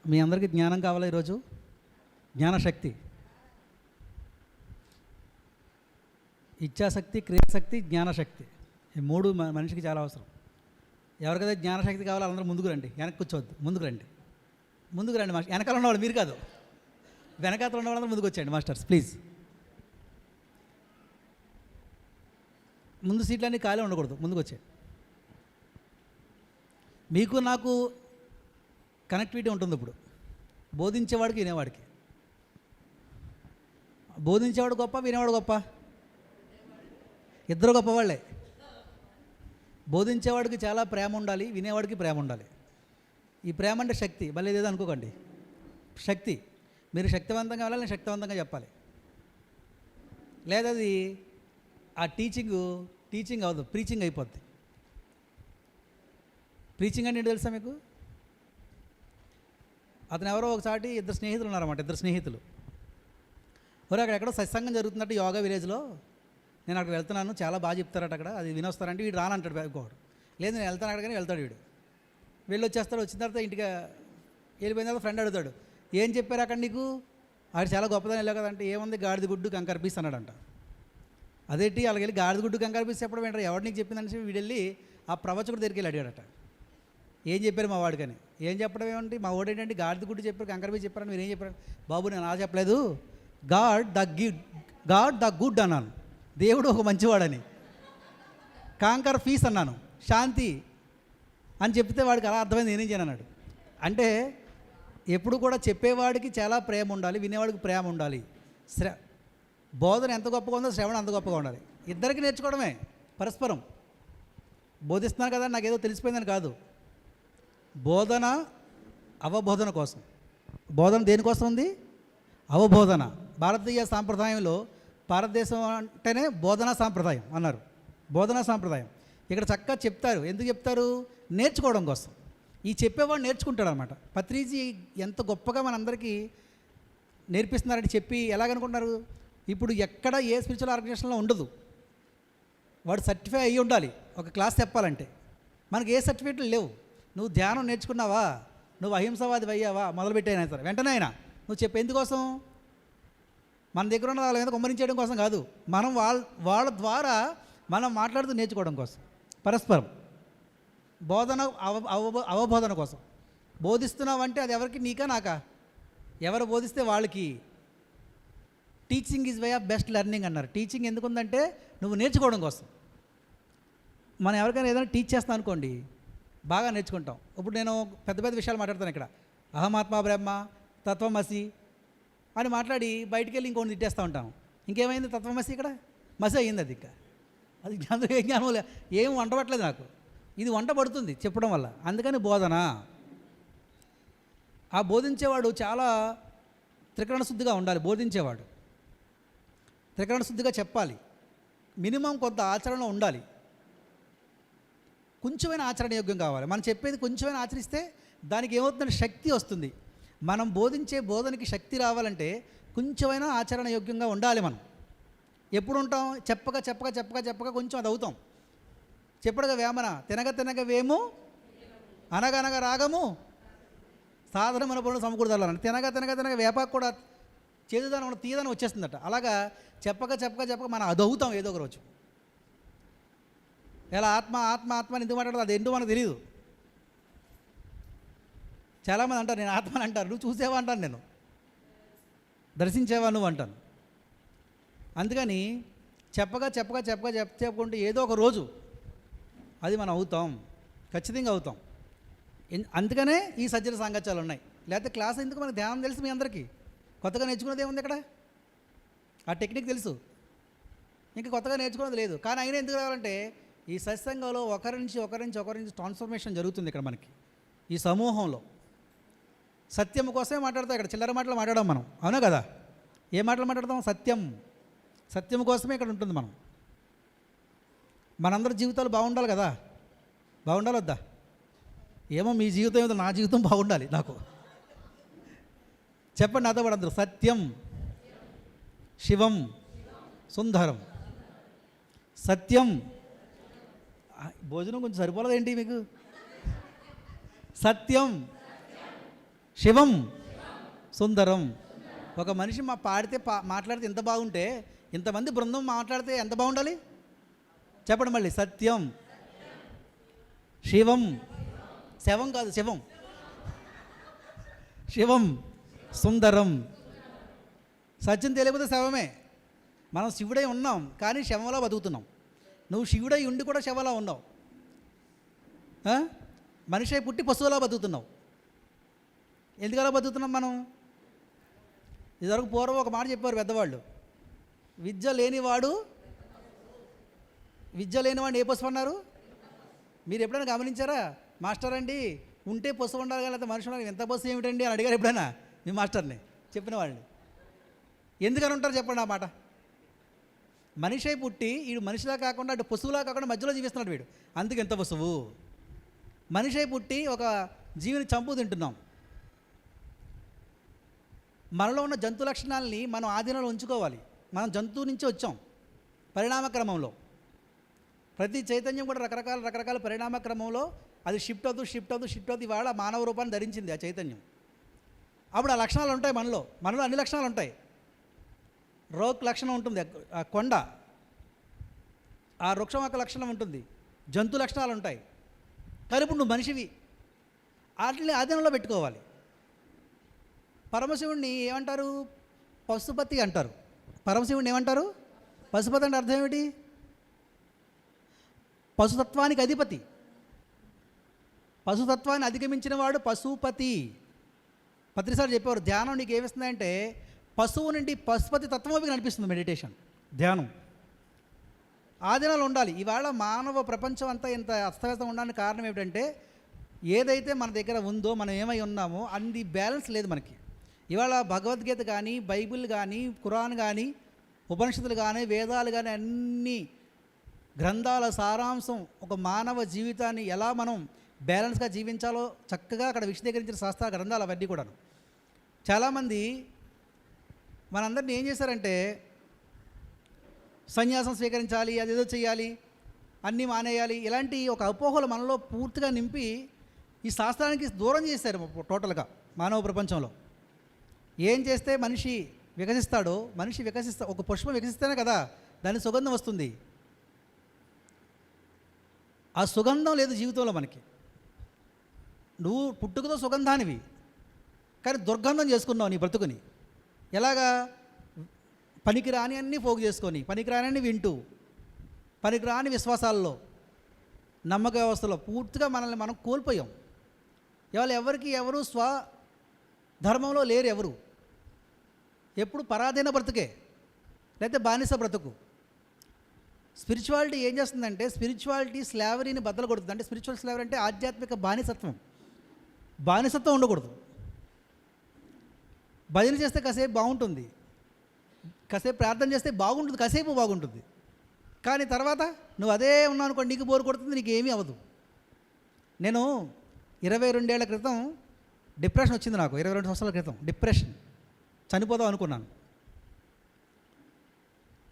మీ అందరికీ జ్ఞానం కావాలా ఈరోజు? జ్ఞానశక్తి, ఇచ్ఛాశక్తి, క్రియాశక్తి, జ్ఞానశక్తి, ఈ 3 మనిషికి చాలా అవసరం. ఎవరికైతే జ్ఞానశక్తి కావాలో అందరూ ముందుకు రండి. వెనక్కి కూర్చోవద్దు, ముందుకు రండి. ముందుకు రండి మాస్టర్. వెనకాల ఉన్నవాళ్ళు మీరు కాదు, వెనకాతలు ఉన్న వాళ్ళందరూ ముందుకు వచ్చేయండి మాస్టర్స్ ప్లీజ్. ముందు సీట్లన్నీ ఖాళీ ఉండకూడదు, ముందుకు వచ్చేయండి. మీకు నాకు కనెక్టివిటీ ఉంటుంది ఇప్పుడు. బోధించేవాడికి వినేవాడికి. బోధించేవాడు గొప్ప, వినేవాడు గొప్ప? ఇద్దరు గొప్పవాళ్ళే. బోధించేవాడికి చాలా ప్రేమ ఉండాలి, వినేవాడికి ప్రేమ ఉండాలి. ఈ ప్రేమ అంటే శక్తి, మళ్ళీ ఏదేదో అనుకోకండి. శక్తి, మీరు శక్తివంతంగా వెళ్ళాలి, నేను శక్తివంతంగా చెప్పాలి. లేదా అది ఆ టీచింగ్ అవ్వదు, ప్రీచింగ్ అయిపోద్ది. ప్రీచింగ్ అంటే ఏంటి తెలుసా మీకు? అతను ఎవరో ఒకసారి 2 స్నేహితులు ఉన్నారన్నమాట. 2 స్నేహితులు అక్కడ ఎక్కడో సత్సంగం జరుగుతున్నట్టు యోగా విలేజ్లో. నేను అక్కడ వెళ్తున్నాను, చాలా బాగా చెప్తారట అక్కడ, అది వినొస్తారంటే వీడు రానంటాడు ఇంకోడు. లేదు నేను వెళ్తాను అక్కడ, కానీ వెళ్తాడు వీడు. వెళ్ళి వచ్చేస్తాడు. వచ్చిన తర్వాత ఇంటికి వెళ్ళిపోయిన తర్వాత ఫ్రెండ్ అడుగుతాడు, ఏం చెప్పారు అక్కడ నీకు? ఆడు చాలా గొప్పదని వెళ్ళావు కదంటే, ఏముంది గాడిద గుడ్డు కంకర పీస్ అన్నాడంట. అదేంటి అలాగ వెళ్ళి గాడిద గుడ్డు కంకర పీస్ చెప్పడం ఏంటారు? ఎవరు నీకు చెప్పిందని వీడు వెళ్ళి ఆ ప్రవచకుడు దగ్గరికి వెళ్ళి అడిగాడట, ఏం చెప్పారు మా వాడికని. ఏం చెప్పడం ఏమంటే, మా వాడు ఏంటంటే గాడిద గుడ్డు చెప్పారు, కంకర పీస్ చెప్పారని మీరు ఏం చెప్పారు? బాబు నేను అలా చెప్పలేదు, గాడ్ ద గుడ్ అన్నాను, దేవుడు ఒక మంచివాడని. కాంకర్ ఫీస్ అన్నాను, శాంతి అని చెప్తే వాడికి అలా అర్థమైంది, నేనేం చేయను అన్నాడు. అంటే ఎప్పుడు కూడా చెప్పేవాడికి చాలా ప్రేమ ఉండాలి, వినేవాడికి ప్రేమ ఉండాలి. బోధన ఎంత గొప్పగా ఉందో శ్రవణం అంత గొప్పగా ఉండాలి. ఇద్దరికి నేర్చుకోవడమే, పరస్పరం. బోధిస్తున్నాను కదా నాకేదో తెలిసిపోయిందని కాదు, బోధన అవబోధన కోసం. బోధన దేనికోసం ఉంది? అవబోధన. భారతీయ సాంప్రదాయంలో భారతదేశం అంటేనే బోధనా సాంప్రదాయం అన్నారు. బోధనా సాంప్రదాయం ఇక్కడ చక్కగా చెప్తారు. ఎందుకు చెప్తారు? నేర్చుకోవడం కోసం. ఈ చెప్పేవాడు నేర్చుకుంటాడు అనమాట. పత్రిజీ ఎంత గొప్పగా మనందరికీ నేర్పిస్తున్నారని చెప్పి ఎలాగనుకుంటున్నారు? ఇప్పుడు ఎక్కడ ఏ స్పిరిచువల్ ఆర్గనైజేషన్లో ఉండదు. వాడు సర్టిఫై అయ్యి ఉండాలి ఒక క్లాస్ చెప్పాలంటే. మనకి ఏ సర్టిఫికేట్లు లేవు. నువ్వు ధ్యానం నేర్చుకున్నావా, నువ్వు అహింసవాది అయ్యావా, మొదలుపెట్టాయినా సరే వెంటనే అయినా నువ్వు చెప్పు. ఎందుకోసం? మన దగ్గర ఉన్న వాళ్ళ మీద కుమ్మరించేయడం కోసం కాదు, మనం వాళ్ళ ద్వారా మనం మాట్లాడుతూ నేర్చుకోవడం కోసం, పరస్పరం బోధన అవబోధన కోసం. బోధిస్తున్నావంటే అది ఎవరికి? నీకా నాకా? ఎవరు బోధిస్తే వాళ్ళకి. Teaching is way of best learning అన్నారు. టీచింగ్ ఎందుకుందంటే నువ్వు నేర్చుకోవడం కోసం. మనం ఎవరికైనా ఏదైనా టీచ్ చేస్తాం అనుకోండి, బాగా నేర్చుకుంటాం. ఇప్పుడు నేను పెద్ద పెద్ద విషయాలు మాట్లాడతాను ఇక్కడ, అహమాత్మ బ్రహ్మ, తత్వమసి అని మాట్లాడి బయటికి వెళ్ళి ఇంకోటి తిట్టేస్తూ ఉంటాను. ఇంకేమైంది? తత్వమసి ఇక్కడ మసి అయ్యింది. అది ఇంకా అది జ్ఞానం ఏం వంటపట్టలేదు నాకు. ఇది వంట పడుతుంది చెప్పడం వల్ల. అందుకని బోధన. ఆ బోధించేవాడు చాలా త్రికరణ శుద్ధిగా ఉండాలి. బోధించేవాడు త్రికరణ శుద్ధిగా చెప్పాలి. మినిమం కొంత ఆచరణ ఉండాలి. కొంచెమైన ఆచరణ యోగ్యం కావాలి. మనం చెప్పేది కొంచెమైనా ఆచరిస్తే దానికి ఏమవుతుందంటే శక్తి వస్తుంది. మనం బోధించే బోధనకి శక్తి రావాలంటే కొంచెమైనా ఆచరణ యోగ్యంగా ఉండాలి. మనం ఎప్పుడు ఉంటాం? చెప్పగా చెప్పగా చెప్పగా చెప్పగా కొంచెం అది అవుతాం. చెప్పడగా వేమన, తినగ తినగ వేము, అనగనగ రాగము, సాధారణ పనులు సమకూడదాలని. తినగ తినగ తినగ వేపాకు కూడా చేదుదానం తీయదానం వచ్చేస్తుందట. అలాగా చెప్పగా చెప్పగా చెప్పగా మనం అది అవుతాం ఏదో ఒక రోజు. ఎలా ఆత్మ ఆత్మ ఆత్మ అని ఎందుకు మాట్లాడదు? అది ఎందుకు మనకు తెలియదు. చాలామంది అంటారు నేను ఆత్మని అంటారు. నువ్వు చూసేవా అంటాను, నేను దర్శించేవా నువ్వు అంటాను. అందుకని చెప్పగా చెప్పగా చెప్పగా చెప్పుకుంటే ఏదో ఒక రోజు అది మనం అవుతాం, ఖచ్చితంగా అవుతాం. అందుకనే ఈ సజ్జన సాంగత్యాలు ఉన్నాయి. లేకపోతే క్లాస్ ఎందుకు? మనకు ధ్యానం తెలుసు మీ అందరికీ. కొత్తగా నేర్చుకున్నది ఏముంది ఇక్కడ? ఆ టెక్నిక్ తెలుసు, ఇంకా కొత్తగా నేర్చుకున్నది లేదు. కానీ అయినా ఎందుకు రావాలంటే ఈ సత్సంగంలో ఒకరి నుంచి ట్రాన్స్ఫర్మేషన్ జరుగుతుంది ఇక్కడ మనకి. ఈ సమూహంలో సత్యం కోసమే మాట్లాడతాం. ఇక్కడ చిల్లర మాటలు మాట్లాడాం మనం, అవునా కదా? ఏ మాటలు మాట్లాడతాం? సత్యం కోసమే ఇక్కడ ఉంటుంది మనం. మనందరి జీవితాలు బాగుండాలి కదా? బాగుండాలి వద్దా? ఏమో మీ జీవితం ఏదో, నా జీవితం బాగుండాలి నాకు. చెప్పండి నాతో పాటు అందరూ. సత్యం, శివం, సుందరం. సత్యం. భోజనం కొంచెం సరిపోలేదేంటి మీకు? సత్యం, శివం, సుందరం. ఒక మనిషి మాట్లాడితే ఎంత బాగుంటే, ఇంతమంది బృందం మాట్లాడితే ఎంత బాగుండాలి? చెప్పండి మళ్ళీ. సత్యం, శివం, శవం కాదు శివం, శివం, సుందరం. సత్యం తెలియకపోతే శవమే. మనం శివుడై ఉన్నాం కానీ శవంలా బతుకుతున్నాం. నువ్వు శివుడై ఉండి కూడా శవలా ఉన్నావు. మనిషి అయి పుట్టి పశువులా బతుకుతున్నావు. ఎందుకలా బతుకుతున్నాం మనం? ఇదివరకు పూర్వం ఒక మాట చెప్పారు పెద్దవాళ్ళు, విద్య లేనివాడిని ఏ పశువు అన్నారు? మీరు ఎప్పుడైనా గమనించారా? మాస్టర్ అండి ఉంటే పశువు ఉండాలి కదా, లేకపోతే మనిషి ఉండాలి, ఎంత పశువు ఏమిటండి అని అడిగారు ఎప్పుడైనా మీ మాస్టర్ని, చెప్పిన వాళ్ళని? ఎందుకని ఉంటారు చెప్పండి ఆ మాట? మనిషి అయి పుట్టి వీడు మనిషిలా కాకుండా అటు పశువులా కాకుండా మధ్యలో జీవిస్తున్నాడు వీడు, అందుకు ఎంత పశువు. మనిషి అయి పుట్టి ఒక జీవిని చంపు తింటున్నాం. మనలో ఉన్న జంతు లక్షణాలని మనం ఆధీనంలో ఉంచుకోవాలి. మనం జంతువు నుంచి వచ్చాం పరిణామ క్రమంలో. ప్రతి చైతన్యం కూడా రకరకాల పరిణామ క్రమంలో అది షిఫ్ట్ అవుతూ ఇవాళ మానవ రూపాన్ని ధరించింది ఆ చైతన్యం. అప్పుడు ఆ లక్షణాలు ఉంటాయి మనలో అన్ని లక్షణాలు ఉంటాయి. రోక్ లక్షణం ఉంటుంది, ఆ కొండ, ఆ వృక్షం యొక్క లక్షణం ఉంటుంది, జంతు లక్షణాలు ఉంటాయి. కానీ ఇప్పుడు నువ్వు మనిషివి, వాటిని ఆధీనంలో పెట్టుకోవాలి. పరమశివుణ్ణి ఏమంటారు? పశుపతి అంటారు. పరమశివుణ్ణి ఏమంటారు? పశుపతి అంటే అర్థం ఏమిటి? పశుతత్వానికి అధిపతి. పశుతత్వాన్ని అధిగమించిన వాడు పశుపతి. పత్రిసారి చెప్పేవారు, ధ్యానం నీకు ఏమిస్తుందంటే పశువు నుండి పశుపతి తత్వంలోకి నడిపిస్తుంది మెడిటేషన్, ధ్యానం. ఆధీనాలు ఉండాలి. ఇవాళ మానవ ప్రపంచం అంతా ఇంత అస్తవ్యస్తం ఉండడానికి కారణం ఏమిటంటే ఏదైతే మన దగ్గర ఉందో, మనం ఏమై ఉన్నామో అన్ని బ్యాలెన్స్ లేదు మనకి. ఇవాళ భగవద్గీత కానీ, బైబిల్ కానీ, ఖురాన్ కానీ, ఉపనిషత్తులు కానీ, వేదాలు కానీ అన్ని గ్రంథాల సారాంశం ఒక మానవ జీవితాన్ని ఎలా మనం బ్యాలెన్స్గా జీవించాలో చక్కగా అక్కడ విశదీకరించిన శాస్త్ర గ్రంథాలు అవన్నీ కూడాను. చాలామంది మనందరినీ ఏం చేశారంటే సన్యాసం స్వీకరించాలి, అదేదో చేయాలి, అన్నీ మానేయాలి, ఇలాంటి ఒక అపోహలు మనలో పూర్తిగా నింపి ఈ శాస్త్రానికి దూరం చేశారు టోటల్గా మానవ ప్రపంచంలో. ఏం చేస్తే మనిషి వికసిస్తాడో, ఒక పుష్పం వికసిస్తేనే కదా దాని సుగంధం వస్తుంది. ఆ సుగంధం లేదు జీవితంలో మనకి. నువ్వు పుట్టుకతో సుగంధానివి, కానీ దుర్గంధం చేసుకున్నావు నీ బ్రతుకుని. ఎలాగా? పనికిరాని అన్నీ పోగు చేసుకొని, పనికిరాని అన్నీ వింటూ, పనికిరాని విశ్వాసాల్లో, నమ్మక వ్యవస్థలో పూర్తిగా మనల్ని మనం కోల్పోయాం. ఇవాళ ఎవరు స్వధర్మంలో లేరు. ఎవరు ఎప్పుడు పరాధీన బ్రతుకే, లేకపోతే బానిస బ్రతుకు. స్పిరిచువాలిటీ ఏం చేస్తుందంటే, స్పిరిచువాలిటీ స్లావరీని బద్దలు కొడుతుంది. అంటే స్పిరిచువల్ స్లావరీ అంటే ఆధ్యాత్మిక బానిసత్వం ఉండకూడదు. భజన చేస్తే కాసేపు బాగుంటుంది, కాసేపు ప్రార్థన చేస్తే బాగుంటుంది, కాసేపు బాగుంటుంది. కానీ తర్వాత నువ్వు అదే ఉన్నావు అనుకోండి, నీకు బోరు కొడుతుంది, నీకు ఏమీ అవ్వదు. నేను 22 ఏళ్ల క్రితం డిప్రెషన్ వచ్చింది నాకు. 22 సంవత్సరాల క్రితం డిప్రెషన్, చనిపోదాం అనుకున్నాను.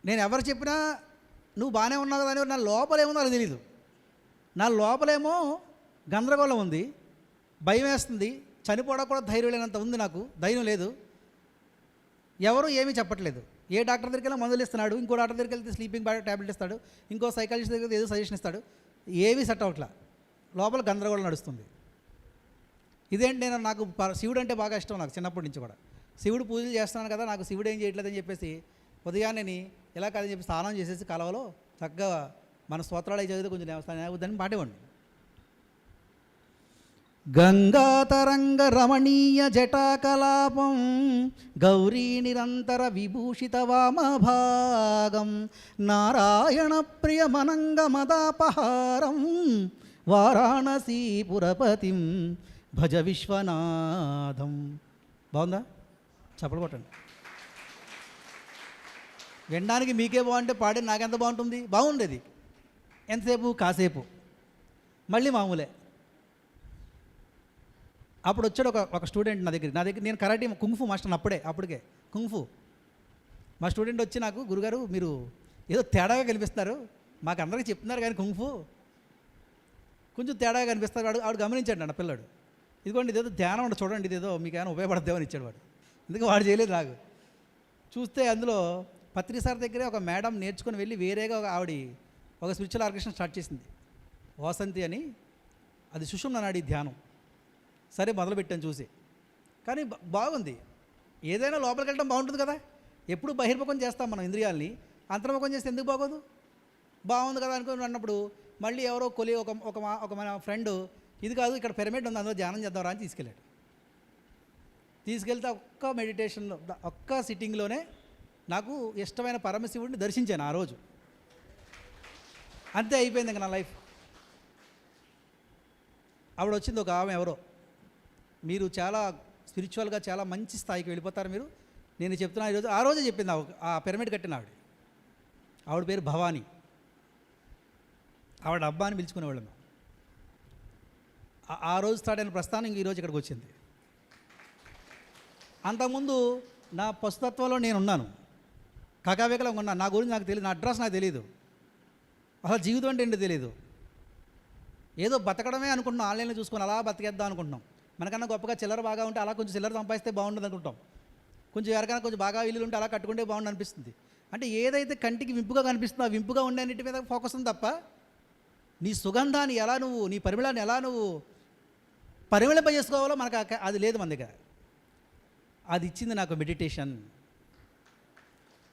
నేను ఎవరు చెప్పినా నువ్వు బాగానే ఉన్నావు కదా అని, నా లోపలేమో నాకు తెలియదు. నా లోపలేమో గందరగోళం ఉంది, భయం వేస్తుంది, చనిపోవడం కూడా ధైర్యం లేనంత ఉంది. నాకు ధైర్యం లేదు. ఎవరు ఏమీ చెప్పట్లేదు. ఏ డాక్టర్ దగ్గరికి వెళ్ళి మందులు ఇస్తున్నాడు, ఇంకో డాక్టర్ దగ్గరికి వెళ్తే స్లీపింగ్ ట్యాబ్లెట్ ఇస్తాడు, ఇంకో సైకాలజిస్ట్ దగ్గర ఏదో సజెషన్ ఇస్తాడు. ఏమీ సెట్ అవ్వట్లా, లోపల గందరగోళం నడుస్తుంది. ఇదేంటి, నాకు శివుడు అంటే బాగా ఇష్టం. నాకు చిన్నప్పటి నుంచి కూడా శివుడు పూజలు చేస్తున్నాను కదా, నాకు శివుడు ఏం చేయట్లేదని చెప్పేసి ఉదయాన్నే ఇలా కాదని చెప్పి స్నానం చేసేసి కలవలో చక్కగా మన స్తోత్రాలు చదివితే కొంచెం దేవస్థానం పాటేవాడిని. గంగాతరంగ రమణీయ జటాకలాపం గౌరీ నిరంతర విభూషిత వామభాగం నారాయణ ప్రియమనంగ మదాపహారం వారాణసీపురపతిం భజ విశ్వనాథం. బాగుందా? చప్పలు కొట్టండి. వినడానికి మీకే బాగుంటే పాడే నాకెంత బాగుంటుంది? బాగుండేది. ఎంతసేపు? కాసేపు, మళ్ళీ మామూలే. అప్పుడు వచ్చాడు ఒక స్టూడెంట్ నా దగ్గర నేను కరాటే కుంగ్ఫు మాస్టర్ అప్పటికే కుంగ్ఫు. మా స్టూడెంట్ వచ్చి నాకు, గురుగారు మీరు ఏదో తేడాగా కనిపిస్తున్నారు, మాకు అందరికీ చెప్తున్నారు కానీ కుంగ్ఫు కొంచెం తేడాగా కనిపిస్తారు. ఆవిడ గమనించాడు నా పిల్లాడు. ఇదిగోండి ఇదేదో ధ్యానం ఉంటే చూడండి, ఇదేదో మీకు ఏమైనా ఉపయోగపడద్దేమని ఇచ్చాడు వాడు. ఎందుకు వాడు చేయలేదు. నాకు చూస్తే అందులో పత్రి సార్ దగ్గరే ఒక మేడం నేర్చుకుని వెళ్ళి వేరేగా ఒక స్పిరిచువల్ ఆర్గనైజేషన్ స్టార్ట్ చేసింది, వాసంతి అని. అది సుషుమ్న నాడి ధ్యానం. సరే మొదలుపెట్టాను చూసి, కానీ బాగుంది. ఏదైనా లోపలికి వెళ్ళడం బాగుంటుంది కదా. ఎప్పుడు బహిర్ముఖం చేస్తాం మనం ఇంద్రియాలని, అంతర్ముఖం చేస్తే ఎందుకు బాగోదు? బాగుంది కదా అనుకుని అన్నప్పుడు మళ్ళీ ఎవరో ఒక మన ఫ్రెండ్, ఇది కాదు ఇక్కడ పిరమిడ్ ఉంది అందులో ధ్యానం చేద్దాం అని తీసుకెళ్తే ఒక్క మెడిటేషన్లో, ఒక్క సిట్టింగ్లోనే నాకు ఇష్టమైన పరమశివుడిని దర్శించాను ఆ రోజు. అంతే అయిపోయింది ఇంకా నా లైఫ్. ఆవిడ వచ్చింది ఒక ఆమె, ఎవరో, మీరు చాలా స్పిరిచువల్గా చాలా మంచి స్థాయికి వెళ్ళిపోతారు మీరు, నేను చెప్తున్నా ఈరోజు. ఆ రోజే చెప్పింది ఆ పిరమిడ్ కట్టిన ఆవిడ పేరు భవానీ. ఆవిడ అబ్బా అని పిలుచుకునేవాళ్ళం. ఆ రోజు స్టార్ట్ అయిన ప్రస్థానం ఇంక ఈరోజు ఇక్కడికి వచ్చింది. అంతకుముందు నా పశుతత్వంలో నేను ఉన్నాను, కకావేకలంగా ఉన్నాను. నా గురించి నాకు తెలియదు, నా అడ్రస్ నాకు తెలియదు, అసలు జీవితం అంటే ఏంటో తెలియదు. ఏదో బతకడమే అనుకుంటున్నాం, ఆన్లైన్లో చూసుకొని అలా బతికేద్దాం అనుకుంటున్నాం. మనకన్నా గొప్పగా చిల్లర బాగా ఉంటే అలా కొంచెం చిల్లర సంపాదిస్తే బాగుంటుంది అనుకుంటాం. కొంచెం ఎవరికైనా కొంచెం బాగా ఇల్లు ఉంటే అలా కట్టుకుంటే బాగుండు అనిపిస్తుంది. అంటే ఏదైతే కంటికి వింపుగా కనిపిస్తుందో ఆ వింపుగా ఉండే అన్నిటి మీద ఫోకస్ ఉంది తప్ప, నీ సుగంధాన్ని ఎలా నువ్వు, నీ పరిమళాన్ని ఎలా నువ్వు పరిమళింపజేసుకోవాలో మనకు అది లేదు మన దగ్గర. అది ఇచ్చింది నాకు మెడిటేషన్,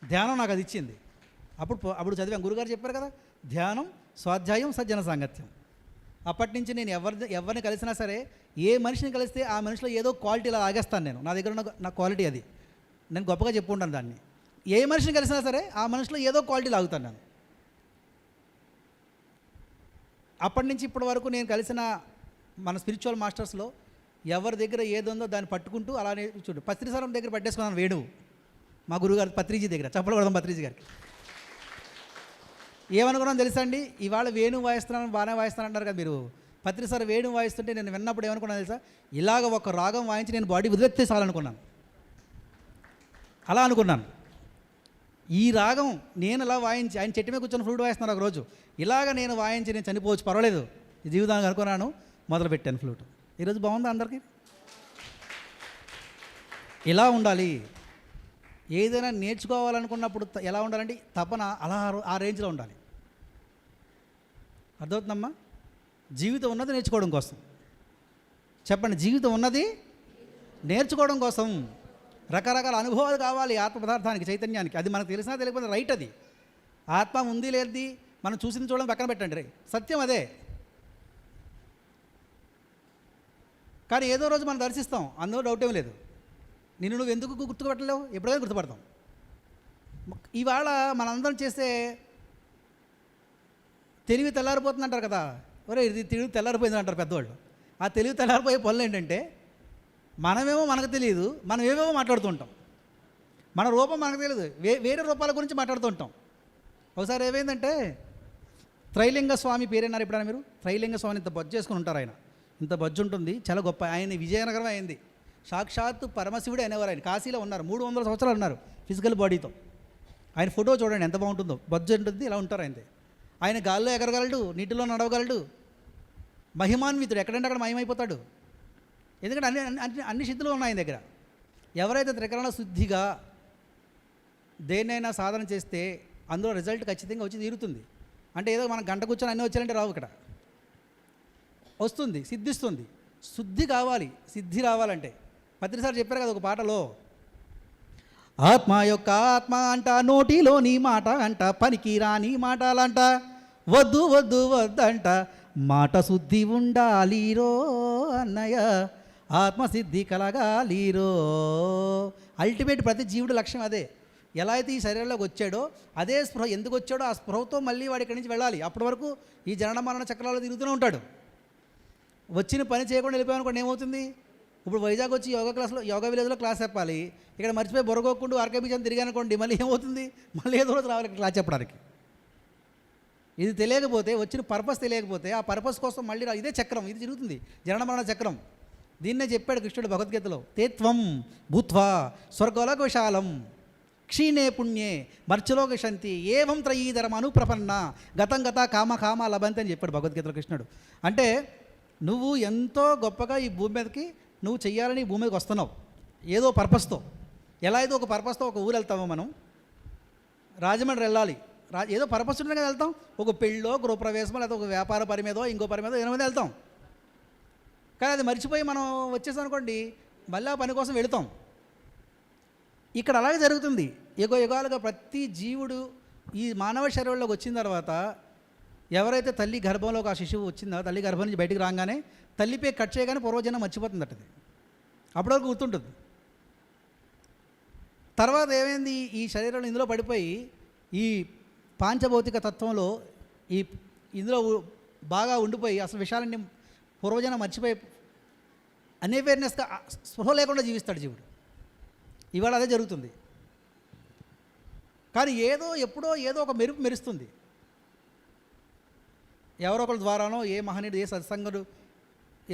ధ్యానం నాకు అది ఇచ్చింది. అప్పుడు చదివాం, గురుగారు చెప్పారు కదా, ధ్యానం, స్వాధ్యాయం, సజ్జన సాంగత్యం. అప్పటి నుంచి నేను ఎవరిని కలిసినా సరే, ఏ మనిషిని కలిస్తే ఆ మనిషిలో ఏదో క్వాలిటీలా ఆగేస్తాను నేను. నా దగ్గర ఉన్న నా క్వాలిటీ అది, నేను గొప్పగా చెప్పుకుంటాను దాన్ని. ఏ మనిషిని కలిసినా సరే ఆ మనిషిలో ఏదో క్వాలిటీ లాగుతాను నేను. అప్పటి నుంచి ఇప్పటి వరకు నేను కలిసిన మన స్పిరిచువల్ మాస్టర్స్లో ఎవరి దగ్గర ఏది ఉందో దాన్ని పట్టుకుంటూ అలానే చూడు. పత్రిసారం దగ్గర పట్టేసుకున్నాను వేణువు, మా గురువుగారు పత్రిజీ దగ్గర. చెప్పలు కొడదాం పత్రిజీ గారికి. ఏమనుకున్నాం తెలుసా అండి, ఇవాళ వేణువు వాయిస్తున్నాను బాగానే వాయిస్తాను అంటారు కదా మీరు. పత్రిసారి వేణువు వాయిస్తుంటే నేను విన్నప్పుడు ఏమనుకున్నాను తెలుసా, ఇలాగ ఒక రాగం వాయించి నేను బాడీ వదిలెత్తేసాలనుకున్నాను. అలా అనుకున్నాను. ఈ రాగం నేను అలా వాయించి, ఆయన చెట్టు మీద కూర్చొని ఫ్లూట్ వాయిస్తున్నారు ఒకరోజు, ఇలాగ నేను వాయించి నేను చనిపోవచ్చు పర్వాలేదు ఈ జీవితానికి అనుకున్నాను, మొదలుపెట్టాను ఫ్లూట్. ఈరోజు బాగుందా అందరికీ? ఇలా ఉండాలి. ఏదైనా నేర్చుకోవాలనుకున్నప్పుడు ఎలా ఉండాలంటే తపన అలా ఆ రేంజ్లో ఉండాలి. అర్థమవుతుందమ్మా? జీవితం ఉన్నది నేర్చుకోవడం కోసం. చెప్పండి, జీవితం ఉన్నది నేర్చుకోవడం కోసం. రకరకాల అనుభవాలు కావాలి ఆత్మ పదార్థానికి, చైతన్యానికి. అది మనకు తెలిసినా తెలియకపోతే రైట్. అది ఆత్మ ఉంది లేనిది మనం చూసింది చూడడం పక్కన పెట్టండి, సత్యం అదే. కానీ ఏదో రోజు మనం దర్శిస్తాం, అందులో డౌట్ ఏం లేదు. నిన్ను నువ్వు ఎందుకు గుర్తుపట్టలేవు? ఎప్పుడైనా గుర్తుపడతాం. ఇవాళ మనందరం చేస్తే తెలివి తెల్లారిపోతుంది అంటారు కదా. ఒరే ఇది తెలివి తెల్లారిపోయింది అంటారు పెద్దవాళ్ళు. ఆ తెలివి తెల్లారిపోయే పనులు ఏంటంటే మనమేమో మనకు తెలియదు, మనం ఏవేమో మాట్లాడుతుంటాం. మన రూపం మనకు తెలియదు, వేరే రూపాల గురించి మాట్లాడుతుంటాం. ఒకసారి ఏమైందంటే, త్రైలింగ స్వామి పేరేన్నారు ఎప్పుడైనా మీరు? త్రైలింగ స్వామిని ఇంత బొజ్జు చేసుకుని ఉంటారు. ఆయన ఇంత బొజ్జు ఉంటుంది, చాలా గొప్ప. ఆయన విజయనగరం అయింది. సాక్షాత్తు పరమశివుడు అనేవారు. ఆయన కాశీలో ఉన్నారు, 300 సంవత్సరాలు ఉన్నారు ఫిజికల్ బాడీతో. ఆయన ఫోటో చూడండి ఎంత బాగుంటుందో, బొజ్జు ఉంటుంది, ఇలా ఉంటారు ఆయన. ఆయన గాల్లో ఎగరగలడు, నీటిలో నడవగలడు, మహిమాన్వితుడు, ఎక్కడంటే అక్కడ మహిమైపోతాడు. ఎందుకంటే అన్ని సిద్ధులు ఉన్నాయి ఆయన దగ్గర. ఎవరైతే త్రికరణ శుద్ధిగా దేన్నైనా సాధన చేస్తే అందులో రిజల్ట్ ఖచ్చితంగా వచ్చి తీరుతుంది. అంటే ఏదో మనం గంట కూర్చొని అన్నీ వచ్చారంటే రావు, ఇక్కడ వస్తుంది, సిద్ధిస్తుంది. శుద్ధి కావాలి, సిద్ధి రావాలంటే. పత్రిసారి చెప్పారు కదా ఒక పాటలో, ఆత్మ యొక్క ఆత్మ అంట, నోటిలో నీ మాట అంట, పనికి రాని మాటలంట, వద్దు వద్దు వద్దంట, మాట శుద్ధి ఉండాలిరో అన్నయ్య, ఆత్మసిద్ధి కలగాలిరో. అల్టిమేట్ ప్రతి జీవుడు లక్ష్యం అదే. ఎలా అయితే ఈ శరీరంలోకి వచ్చాడో అదే స్పృహ, ఎందుకు వచ్చాడో ఆ స్పృహతో మళ్ళీ వాడి ఇక్కడి నుంచి వెళ్ళాలి. అప్పటి వరకు ఈ జనన మరణ చక్రాల్లో తిరుగుతూనే ఉంటాడు. వచ్చిన పని చేయకుండా వెళ్ళిపోయానుకోండి ఏమవుతుంది? ఇప్పుడు వైజాగ్ వచ్చి యోగా విలేజ్లో క్లాస్ చెప్పాలి, ఇక్కడ మర్చిపోయి బొరగొక్కుంటూ ఆర్కే బీచ్ అని తిరిగానుకోండి, మళ్ళీ ఏమవుతుంది? మళ్ళీ ఏదో రోజు రావాలి క్లాస్ చెప్పడానికి. ఇది తెలియకపోతే, వచ్చిన పర్పస్ తెలియకపోతే, ఆ పర్పస్ కోసం మళ్ళీ ఇదే చక్రం, ఇది తిరుగుతుంది, జనన మరణ చక్రం. దీన్నే చెప్పాడు కృష్ణుడు భగవద్గీతలో, తేత్వం భూత్వా స్వర్గలోక విశాలం క్షీణే పుణ్యే మర్చలోక శాంతి ఏవం త్రయీధరం అనుప్రపన్న గతం గత కామ కామ లభంతి అని చెప్పాడు భగవద్గీతలో కృష్ణుడు. అంటే నువ్వు ఎంతో గొప్పగా ఈ భూమి మీదకి నువ్వు చెయ్యాలని ఈ భూమి మీదకి వస్తున్నావు ఏదో పర్పస్తో. ఎలా అయితే ఒక పర్పస్తో ఒక ఊరు వెళ్తామో, మనం రాజమండ్రి వెళ్ళాలి, ఏదో పర్పస్ ఉండగా వెళ్తాం. ఒక పెళ్ళో, గృహప్రవేశమో, లేదా ఒక వ్యాపార పని మీదో, ఇంకో పని మీదో 8 మంది వెళ్తాం. కానీ అది మర్చిపోయి మనం వచ్చేసాం అనుకోండి, మళ్ళీ ఆ పని కోసం వెళుతాం. ఇక్కడ అలాగే జరుగుతుంది. యుగాలుగా ప్రతి జీవుడు ఈ మానవ శరీరంలోకి వచ్చిన తర్వాత, ఎవరైతే తల్లి గర్భంలోకి ఆ శిశువు వచ్చిందో, తల్లి గర్భం నుంచి బయటికి రాగానే తల్లిపై కట్ చేయగానే పూర్వజన్మ మర్చిపోతుంది అట్టది. అప్పటి వరకు గుర్తుంటుంది. తర్వాత ఏమైంది, ఈ శరీరంలో ఇందులో పడిపోయి ఈ పాంచభౌతిక తత్వంలో ఇందులో బాగా ఉండిపోయి అసలు విషయాలన్నీ పూర్వజన్మ మర్చిపోయి అన్అవేర్నెస్గా స్పృహ లేకుండా జీవిస్తాడు జీవుడు. ఇవాళ అదే జరుగుతుంది. కానీ ఎప్పుడో ఏదో ఒక మెరుపు మెరుస్తుంది. ఎవరో ఒకరి ద్వారానో, ఏ మహనీయుడు, ఏ సత్సంగుడు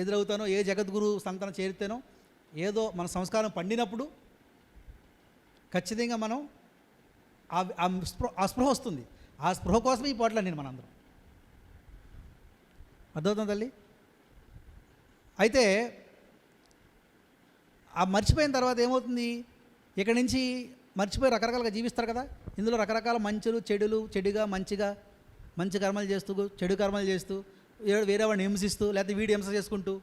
ఎదురవుతానో, ఏ జగద్గురు సంతానం చేరితేనో, ఏదో మన సంస్కారం పండినప్పుడు ఖచ్చితంగా మనం ఆ స్పృహ వస్తుంది. ఆ స్పృహ కోసమే ఈ పోట్ల నేను మనందరం. అర్థమవుతుంది తల్లి? అయితే ఆ మర్చిపోయిన తర్వాత ఏమవుతుంది, ఇక్కడి నుంచి మర్చిపోయి రకరకాలుగా జీవిస్తారు కదా. ఇందులో రకరకాల మంచులు, చెడులు, చెడుగా మంచిగా, మంచి కర్మలు చేస్తూ, చెడు కర్మలు చేస్తూ, వేరే వాడిని హింసిస్తూ, లేకపోతే వీడు హింస చేసుకుంటూ,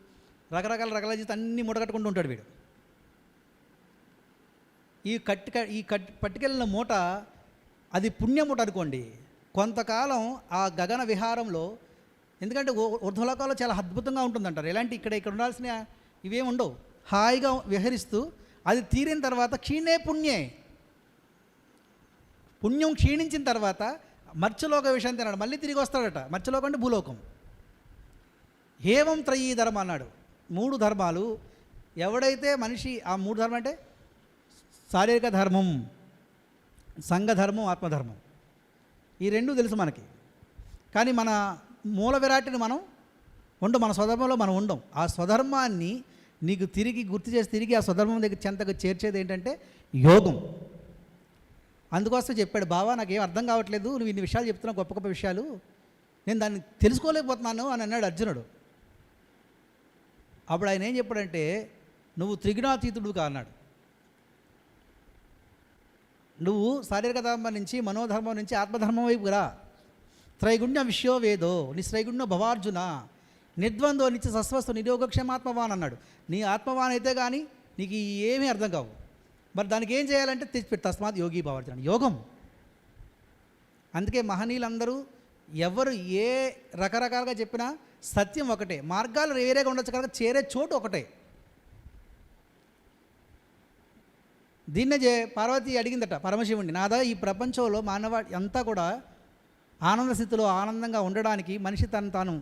రకరకాల చేస్తూ అన్నీ మూటకట్టుకుంటూ ఉంటాడు వీడు. ఈ పట్టుకెళ్ళిన మూట అది పుణ్యమూట అనుకోండి. కొంతకాలం ఆ గగన విహారంలో, ఎందుకంటే ఊర్ధ్వలోకాల్లో చాలా అద్భుతంగా ఉంటుందంటారు. ఎలాంటి ఇక్కడ ఉండాల్సిన ఇవేమి ఉండవు, హాయిగా విహరిస్తూ అది తీరిన తర్వాత క్షీణే పుణ్యే, పుణ్యం క్షీణించిన తర్వాత మర్చలోక విషయం తిన్నాడు, మళ్ళీ తిరిగి వస్తాడట. మర్చలోకం అంటే భూలోకం. ఏవం త్రయీ ధర్మం అన్నాడు. 3 ధర్మాలు ఎవడైతే మనిషి ఆ 3 ధర్మం అంటే శారీరక ధర్మం, సంఘధర్మం, ఆత్మధర్మం, ఈ 2 తెలుసు మనకి. కానీ మన మూల విరాటిని మనం మన స్వధర్మంలో మనం ఉండం. ఆ స్వధర్మాన్ని నీకు తిరిగి గుర్తు చేసి తిరిగి ఆ స్వధర్మం దగ్గర చెంతకు చేర్చేది ఏంటంటే యోగం. అందుకోసం చెప్పాడు, బావా నాకేం అర్థం కావట్లేదు, నువ్వు ఇన్ని విషయాలు చెప్తున్నావు, గొప్ప గొప్ప విషయాలు, నేను దాన్ని తెలుసుకోలేకపోతున్నాను అని అన్నాడు అర్జునుడు. అప్పుడు ఆయన ఏం చెప్పాడంటే, నువ్వు త్రిగుణాతీతుడు కా అన్నాడు. నువ్వు శారీరక ధర్మం నుంచి, మనోధర్మం నుంచి ఆత్మధర్మం వైపు రా. త్రైగుణ్య విషయో వేదో నిస్త్రైగుణ్య భవార్జున నిర్ద్వంద్వ నిత్య సస్వస్థ నిరోగక్షమాత్మవాన్ అన్నాడు. నీ ఆత్మవాన్ అయితే కానీ నీకు ఏమీ అర్థం కావు. మరి దానికి ఏం చేయాలంటే తెచ్చిపెట్టు, తస్మాత్ యోగి భవార్జున, యోగం. అందుకే మహనీయులందరూ ఎవరు ఏ రకరకాలుగా చెప్పినా సత్యం ఒకటే, మార్గాలు వేరేగా ఉండొచ్చు కనుక చేరే చోటు ఒకటే. దీన్నే పార్వతి అడిగిందట పరమశివుణ్ణి, నాదా ఈ ప్రపంచంలో మానవాడి అంతా కూడా ఆనంద స్థితిలో ఆనందంగా ఉండడానికి, మనిషి తను తాను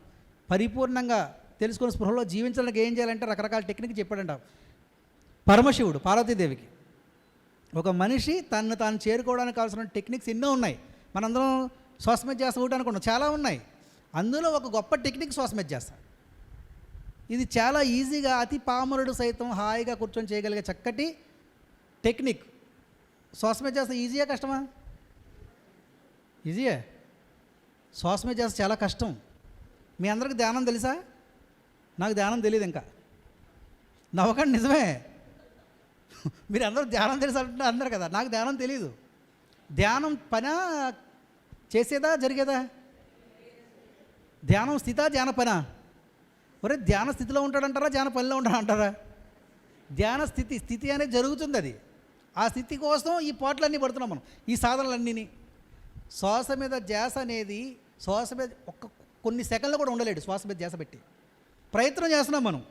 పరిపూర్ణంగా తెలుసుకుని స్పృహలో జీవించడానికి ఏం చేయాలంటే రకరకాల టెక్నిక్ చెప్పాడంట పరమశివుడు పార్వతీదేవికి. ఒక మనిషి తను తాను చేరుకోవడానికి కావాల్సిన టెక్నిక్స్ ఎన్నో ఉన్నాయి. మనందరం శ్వాసమెధ్యాస ఒకటి అనుకున్నాం, చాలా ఉన్నాయి. అందులో ఒక గొప్ప టెక్నిక్ శ్వాసమెధ్యాస. ఇది చాలా ఈజీగా అతి పామరుడు సైతం హాయిగా కూర్చొని చేయగలిగే చక్కటి టెక్నిక్. శ్వాసమెధ్యాస ఈజీయా కష్టమా? ఈజీయే. శ్వాసమెధ్యాస చాలా కష్టం. మీ అందరికి ధ్యానం తెలుసా? నాకు ధ్యానం తెలియదు ఇంకా. నవ్వకండి, నిజమే. మీరు అందరూ ధ్యానం తెలుసు అంటున్నారు అందరు కదా, నాకు ధ్యానం తెలీదు. ధ్యానం పనా చేసేదా జరిగేదా? ధ్యానం స్థితా ధ్యాన పనా? ఒరే ధ్యాన స్థితిలో ఉంటాడంటారా, ధ్యాన పనిలో ఉంటాడంటారా? ధ్యాన స్థితి అనేది జరుగుతుంది. అది ఆ స్థితి కోసం ఈ పోట్లన్నీ పడుతున్నాం మనం, ఈ సాధనలన్నీ. శ్వాస మీద ధ్యాస అనేది, శ్వాస మీద కొన్ని సెకండ్లు కూడా ఉండలేడు శ్వాస మీద ధ్యాస పెట్టి. ప్రయత్నం చేస్తున్నాం మనం,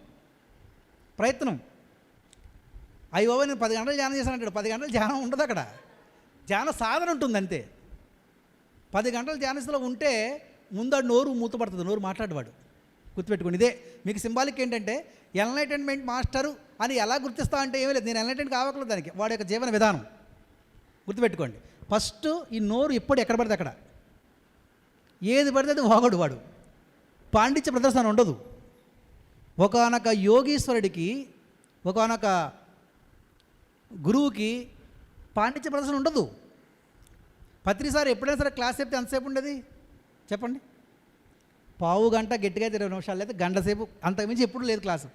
ప్రయత్నం. అయ్యో నేను 10 గంటలు ధ్యానం చేశానంటాడు. 10 గంటలు ధ్యానం ఉండదు అక్కడ, ధ్యాన సాధన ఉంటుంది అంతే. 10 గంటలు ధ్యానస్థలో ఉంటే ముందు నోరు మూతపడుతుంది, నోరు మాట్లాడేవాడు. గుర్తుపెట్టుకోండి. ఇదే మీకు సింబాలిక్ ఏంటంటే ఎన్లైటన్మెంట్ మాస్టరు అని ఎలా గుర్తిస్తా అంటే ఏమీ లేదు, నేను ఎన్లైటెంట్ కావట్లేదు దానికి, వాడి యొక్క జీవన విధానం. గుర్తుపెట్టుకోండి. ఫస్ట్ ఈ నోరు ఎప్పుడు ఎక్కడ పడితే అక్కడ, ఏది పడితే అది వాగడు వాడు, పాండిత్య ప్రదర్శన ఉండదు. ఒకానొక యోగీశ్వరుడికి, ఒకానొక గురువుకి పాండిత్య ప్రదర్శన ఉండదు. పత్రిసారి ఎప్పుడైనా సరే క్లాస్ చెప్తే ఎంతసేపు ఉండేది చెప్పండి? పావు గంట, గట్టిగా 20 నిమిషాలు, లేదా గంట సేపు, అంతకుమించి ఎప్పుడు లేదు క్లాసు.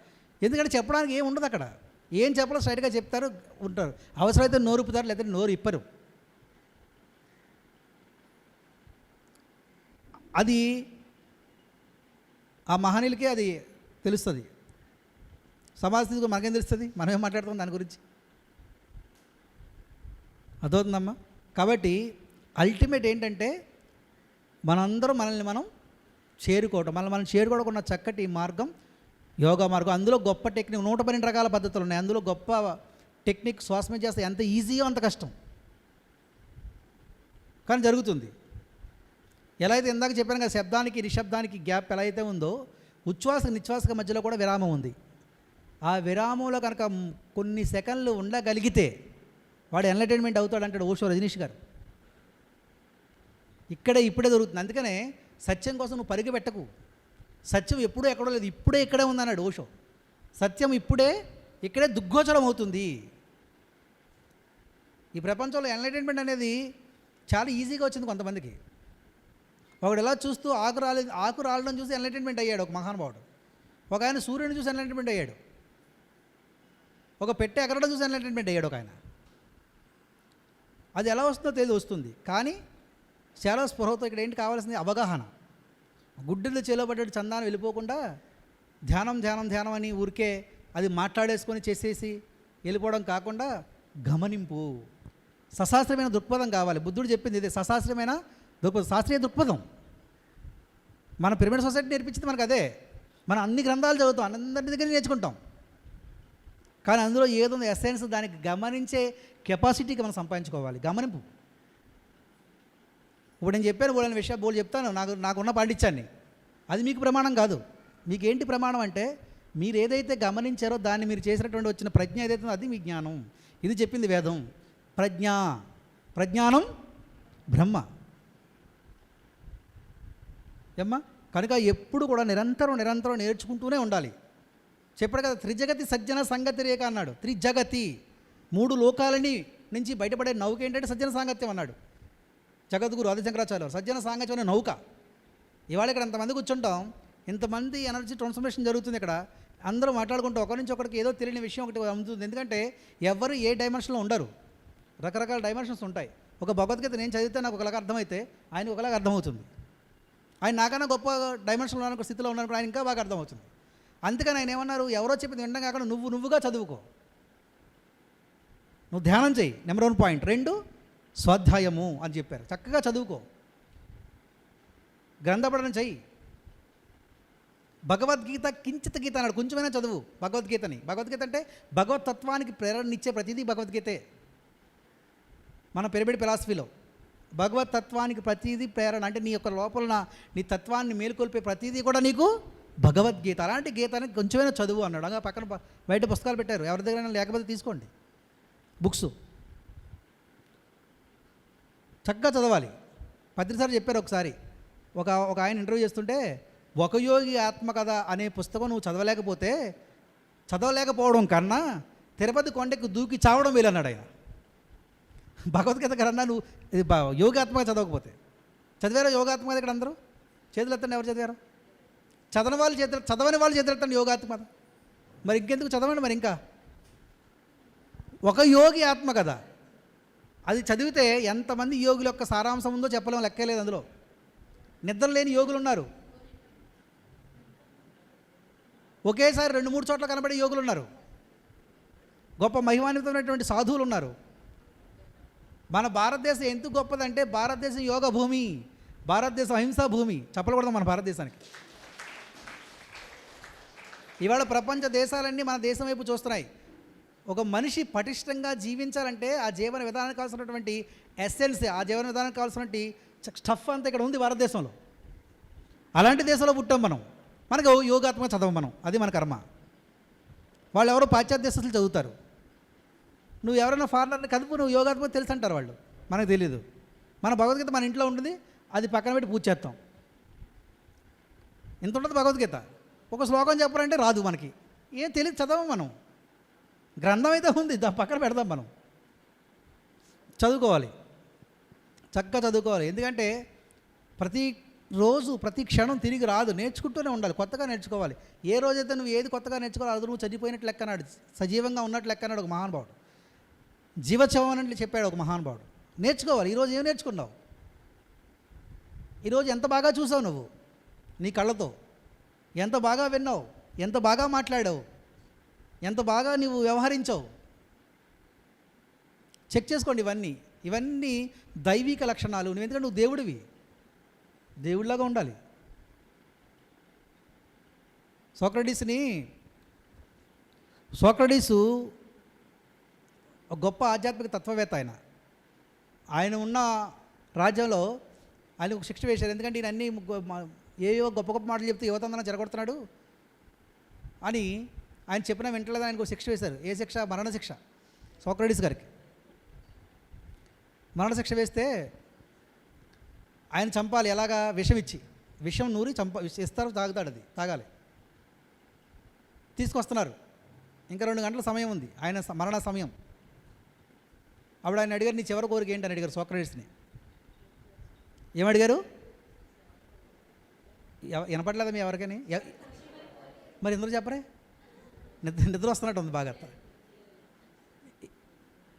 ఎందుకంటే చెప్పడానికి ఏం ఉండదు అక్కడ. ఏం చెప్పాలో స్ట్రైట్గా చెప్తారు, ఉంటారు. అవసరమైతే నోరు ఇప్పుతారు, లేకపోతే నోరు ఇప్పరు. అది ఆ మహనీయులకే అది తెలుస్తుంది. సమాజ స్థితికి మనకేం తెలుస్తుంది? మనమేం మాట్లాడుతాం దాని గురించి? అర్థమవుతుందమ్మా? కాబట్టి అల్టిమేట్ ఏంటంటే మనందరం మనల్ని మనం చేరుకోవడం, మనం చేరుకోవడం ఉన్న చక్కటి మార్గం యోగా మార్గం. అందులో గొప్ప టెక్నిక్, 112 రకాల పద్ధతులు ఉన్నాయి. అందులో గొప్ప టెక్నిక్ శ్వాస చేస్తే ఎంత ఈజీగా అంత కష్టం, కానీ జరుగుతుంది. ఎలా అయితే ఇందాక చెప్పాను కదా, శబ్దానికి నిశ్శబ్దానికి గ్యాప్ ఎలా అయితే ఉందో, ఉచ్ఛ్వాస నిశ్వాసక మధ్యలో కూడా విరామం ఉంది. ఆ విరామంలో కనుక కొన్ని సెకండ్లు ఉండగలిగితే వాడు ఎంటర్టైన్మెంట్ అవుతాడు అంటాడు ఓషో రజనీష్ గారు. ఇప్పుడే దొరుకుతుంది. అందుకనే సత్యం కోసం నువ్వు పరిగె పెట్టకు. సత్యం ఎప్పుడూ ఎక్కడో లేదు, ఇప్పుడే ఇక్కడే ఉందన్నాడు ఓషో. సత్యం ఇక్కడే దుగ్గోచరం అవుతుంది. ఈ ప్రపంచంలో ఎంటర్టైన్మెంట్ అనేది చాలా ఈజీగా వచ్చింది కొంతమందికి. ఒకడు ఎలా చూస్తూ ఆకు రాలడం చూసి ఎంటర్టైన్మెంట్ అయ్యాడు ఒక మహానుభావుడు. ఒక ఆయన సూర్యుని చూసి ఎంటర్టైన్మెంట్ అయ్యాడు. ఒక పెట్టె ఎగరడం చూసి ఎంటర్టైన్మెంట్ అయ్యాడు ఒక ఆయన. అది ఎలా వస్తుందో తెలియదు, వస్తుంది. కానీ చాలా స్పృహతో ఇక్కడ ఏంటి కావాల్సింది? అవగాహన. గుడ్డలు చేలోబడ్డాడు చందాన్ని వెళ్ళిపోకుండా ధ్యానం ధ్యానం ధ్యానం అని ఊరికే అది మాట్లాడేసుకొని చేసేసి వెళ్ళిపోవడం కాకుండా గమనింపు, సశాస్త్రమైన దృక్పథం కావాలి. బుద్ధుడు చెప్పింది ఇదే, సశాస్త్రమైన దృక్పథం, శాస్త్రీయ దృక్పథం. మన పిరమిడ్ సొసైటీ నేర్పించింది మనకు అదే. మనం అన్ని గ్రంథాలు చదువుతాం, అందరి దగ్గర నేర్చుకుంటాం. కానీ అందులో ఏదో ఎసెన్స్, దానికి గమనించే కెపాసిటీకి మనం సంపాదించుకోవాలి. గమనింపు. ఇప్పుడు నేను చెప్పాను బోలని విషయాలు చెప్తాను, నాకున్న పాండిత్యాన్ని. అది మీకు ప్రమాణం కాదు. మీకేంటి ప్రమాణం అంటే మీరు ఏదైతే గమనించారో దాన్ని మీరు చేసినటువంటి వచ్చిన ప్రజ్ఞ ఏదైతే ఉందో అది మీ జ్ఞానం. ఇది చెప్పింది వేదం. ప్రజ్ఞానం బ్రహ్మ. ఏమ్మా, కనుక ఎప్పుడు కూడా నిరంతరం నేర్చుకుంటూనే ఉండాలి. చెప్పాడు కదా, త్రిజగతి సజ్జన సంగతి రేఖ అన్నాడు. త్రిజగతి, 3 లోకాలని నుంచి బయటపడే నౌక ఏంటంటే సజ్జన సాంగత్యం అన్నాడు జగద్గురు ఆదిశంకరాచార్య. సజ్జన సాంగత్యం అనే నౌక. ఇవాళ ఇక్కడ ఎంతమంది కూర్చుంటాం, ఇంతమంది ఎనర్జీ ట్రాన్స్ఫర్మేషన్ జరుగుతుంది ఇక్కడ. అందరూ మాట్లాడుకుంటూ ఒకరి నుంచి ఒకరికి ఏదో తెలియని విషయం ఒకటి అందుతుంది. ఎందుకంటే ఎవరు ఏ డైమెన్షన్లో ఉండరు, రకరకాల డైమెన్షన్స్ ఉంటాయి. ఒక భగవద్గీత నేను చదివితే నాకు ఒకలాగా అర్థమైతే ఆయనకు ఒకలాగా అర్థమవుతుంది. ఆయన నాకన్నా గొప్ప డైమెన్షన్లో ఉన్న స్థితిలో ఉన్నప్పుడు ఆయన ఇంకా బాగా అర్థమవుతుంది. అందుకని ఆయన ఏమన్నారు, ఎవరో చెప్పింది వినడం కాకుండా నువ్వుగా చదువుకో, నువ్వు ధ్యానం చేయి. Number 1 point. 2 స్వాధ్యాయము అని చెప్పారు. చక్కగా చదువుకో, గ్రంథపఠనం చెయ్యి. భగవద్గీత కించిత్ గీత అన్నాడు, కొంచెమైనా చదువు భగవద్గీతని. భగవద్గీత అంటే భగవతత్వానికి ప్రేరణనిచ్చే ప్రతిదీ భగవద్గీతే. మన పిరమిడ్ ఫిలాసఫీలో భగవతత్వానికి ప్రతిదీ ప్రేరణ అంటే నీ యొక్క లోపల నీ తత్వాన్ని మేలుకొల్పే ప్రతిదీ కూడా నీకు భగవద్గీత. అలాంటి గీతని కొంచెమైనా చదువు అన్నాడు. అలా పక్కన బయట పుస్తకాలు పెట్టారు, ఎవరి దగ్గర లేకపోతే తీసుకోండి బుక్స్. చక్కగా చదవాలి. పత్రిసారి చెప్పారు ఒకసారి, ఒక ఆయన ఇంటర్వ్యూ చేస్తుంటే, ఒక యోగి ఆత్మకథ అనే పుస్తకం నువ్వు చదవలేకపోవడం కన్నా తిరుపతి కొండకు దూకి చావడం వీలు అన్నాడు ఆయన. భగవద్గీత కన్నా నువ్వు ఇది యోగాత్మక చదవకపోతే. చదివారో యోగాత్మక ఇక్కడ అందరూ చేతులు ఎత్తండి, ఎవరు చదివారు? చదవని వాళ్ళు చేతులు ఎత్తండి యోగాత్మక. మరి ఇంకెందుకు చదవండి. మరి ఇంకా ఒక యోగి ఆత్మకథ అది చదివితే ఎంతమంది యోగుల యొక్క సారాంశం ఉందో చెప్పలేం, లెక్కలేదు. అందులో నిద్ర లేని యోగులు ఉన్నారు, ఒకేసారి 2-3 చోట్ల కనబడే యోగులు ఉన్నారు, గొప్ప మహిమాన్వితమైనటువంటి సాధువులు ఉన్నారు. మన భారతదేశం ఎంత గొప్పదంటే భారతదేశం యోగ భూమి, భారతదేశం అహింసా భూమి. చెప్పకూడదు మన భారతదేశానికి. ఇవాళ ప్రపంచ దేశాలన్నీ మన దేశం వైపు చూస్తున్నాయి. ఒక మనిషి పటిష్టంగా జీవించాలంటే ఆ జీవన విధానానికి కావాల్సినటువంటి ఎస్సెన్స్, ఆ జీవన విధానానికి కావాల్సినటువంటి స్టఫ్ అంతా ఇక్కడ ఉంది భారతదేశంలో. అలాంటి దేశంలో పుట్టాం మనం. మనకు యోగాత్మక చదవం మనం, అది మన కర్మ. వాళ్ళు ఎవరో పాశ్చాత్య దేశస్తులు చదువుతారు. నువ్వు ఎవరైనా ఫారినర్ని కదుపు, నువ్వు యోగాత్మక తెలుసు అంటారు వాళ్ళు, మనకు తెలియదు. మన భగవద్గీత మన ఇంట్లో ఉంటుంది, అది పక్కన పెట్టి పూజ చేస్తాం. ఇంత ఉంటుంది భగవద్గీత. ఒక శ్లోకం చెప్పాలంటే రాదు మనకి, ఏం తెలియదు, చదవం మనం. గ్రంథం అయితే ఉంది, దాని పక్కన పెడదాం మనం. చదువుకోవాలి, చక్కగా చదువుకోవాలి. ఎందుకంటే ప్రతి రోజు ప్రతి క్షణం తిరిగి రాదు, నేర్చుకుంటూనే ఉండాలి, కొత్తగా నేర్చుకోవాలి. ఏ రోజైతే నువ్వు ఏది కొత్తగా నేర్చుకోవాలి, అది నువ్వు చనిపోయినట్లు లెక్క అన్నాడు, సజీవంగా ఉన్నట్లు లెక్క అన్నాడు ఒక మహానుభావుడు. జీవోత్సవం అని చెప్పాడు ఒక మహానుభావుడు. నేర్చుకోవాలి. ఈరోజు ఏం నేర్చుకున్నావు? ఈరోజు ఎంత బాగా చూసావు నువ్వు నీ కళ్ళతో, ఎంత బాగా విన్నావు, ఎంత బాగా మాట్లాడావు, ఎంత బాగా నువ్వు వ్యవహరించావు. చెక్ చేసుకోండి. ఇవన్నీ దైవిక లక్షణాలు. నువ్వు ఎందుకంటే నువ్వు దేవుడివి, దేవుడిలాగా ఉండాలి. సోక్రటీసు ఒక గొప్ప ఆధ్యాత్మిక తత్వవేత్త. ఆయన ఉన్న రాజ్యంలో ఆయన ఒక శిక్ష వేశారు. ఎందుకంటే ఈయన అన్నీ ఏవో గొప్ప గొప్ప మాటలు చెప్తే యువతందన జరగొడుతున్నాడు అని ఆయన చెప్పినా వింటలేదు. ఆయనకు శిక్ష వేశారు. ఏ శిక్ష? మరణశిక్ష. సోక్రటీస్ గారికి మరణశిక్ష వేస్తే ఆయన చంపాలి. ఎలాగా? విషం నూరి ఇస్తారు, తాగుతాడు, అది తాగాలి. తీసుకొస్తున్నారు, ఇంకా 2 గంటల సమయం ఉంది ఆయన మరణ సమయం. అప్పుడు ఆయన అడిగారు, నీ చివరి కోరిక ఏంటి అని అడిగారు సోక్రటీస్ని. ఏమడిగారు? వినపడలేదా మీ ఎవరికని? మరి ఎందుకు చెప్పరే? నిద్ర వస్తున్నట్టు ఉంది బాగా.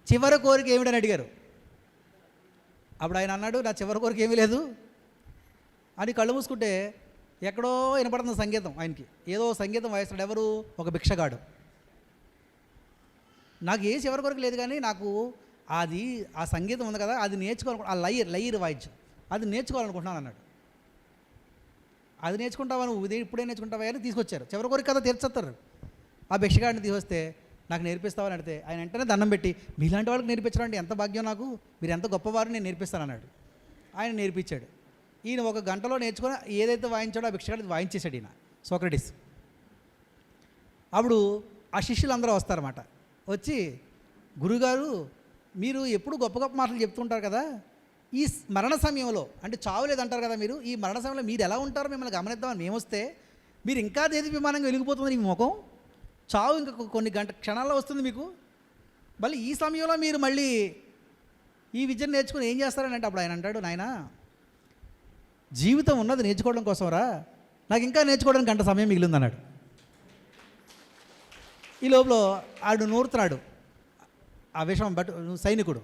చివరి కోరిక ఏమిటని అడిగారు. అప్పుడు ఆయన అన్నాడు, నా చివరి కోరిక ఏమీ లేదు అని కళ్ళు మూసుకుంటే ఎక్కడో వినపడుతుంది సంగీతం. ఆయనకి ఏదో సంగీతం వాయిస్తాడు. ఎవరు? ఒక భిక్షగాడు. నాకు ఏ చివరి కోరిక లేదు, కానీ నాకు ఆ సంగీతం ఉంది కదా, అది నేర్చుకోవాలనుకో, ఆ లైర్ వాయిద్యం అది నేర్చుకోవాలనుకుంటున్నాను అన్నాడు. అది నేర్చుకుంటావా నువ్వు? ఇప్పుడే నేర్చుకుంటావా అని తీసుకొచ్చారు. చివరి కోరిక కదా తీర్చేస్తారు. ఆ భిక్షగాడిని తీసుకొస్తే నాకు నేర్పిస్తావని అడిగితే ఆయన వెంటనే దండం పెట్టి, మీలాంటి వాళ్ళకి నేర్పించడం అంటే ఎంత భాగ్యం నాకు, మీరు ఎంత గొప్పవారు, నేను నేర్పిస్తాను అన్నాడు. ఆయన నేర్పించాడు. ఈయన 1 గంటలో నేర్చుకొని ఏదైతే వాయించాడో ఆ భిక్షగాడిని వాయించేశాడు ఈయన సోక్రటీస్. అప్పుడు ఆ శిష్యులందరూ వస్తారన్నమాట. వచ్చి గురుగారు మీరు ఎప్పుడు గొప్ప గొప్ప మాటలు చెప్తుంటారు కదా, ఈ మరణ సమయంలో అంటే చావు లేదంటారు కదా, మీరు ఈ మరణ సమయంలో మీరు ఎలా ఉంటారో మిమ్మల్ని గమనిద్దామని మేము వస్తే మీరు ఇంకా దేదీప్యమానంగా వెలిగిపోతుంది మీ ముఖం, చావు ఇంకా కొన్ని క్షణాల్లో వస్తుంది మీకు, మళ్ళీ ఈ సమయంలో మీరు మళ్ళీ ఈ విద్యను నేర్చుకుని ఏం చేస్తారని అంటే అప్పుడు ఆయన అంటాడు, నాయనా జీవితం ఉన్నది నేర్చుకోవడం కోసంరా, నాకు ఇంకా నేర్చుకోవడానికి గంట సమయం మిగిలింది అన్నాడు. ఈ లోపల ఆడు నూరుతున్నాడు, ఆ విషయం బట్ సైనికుడు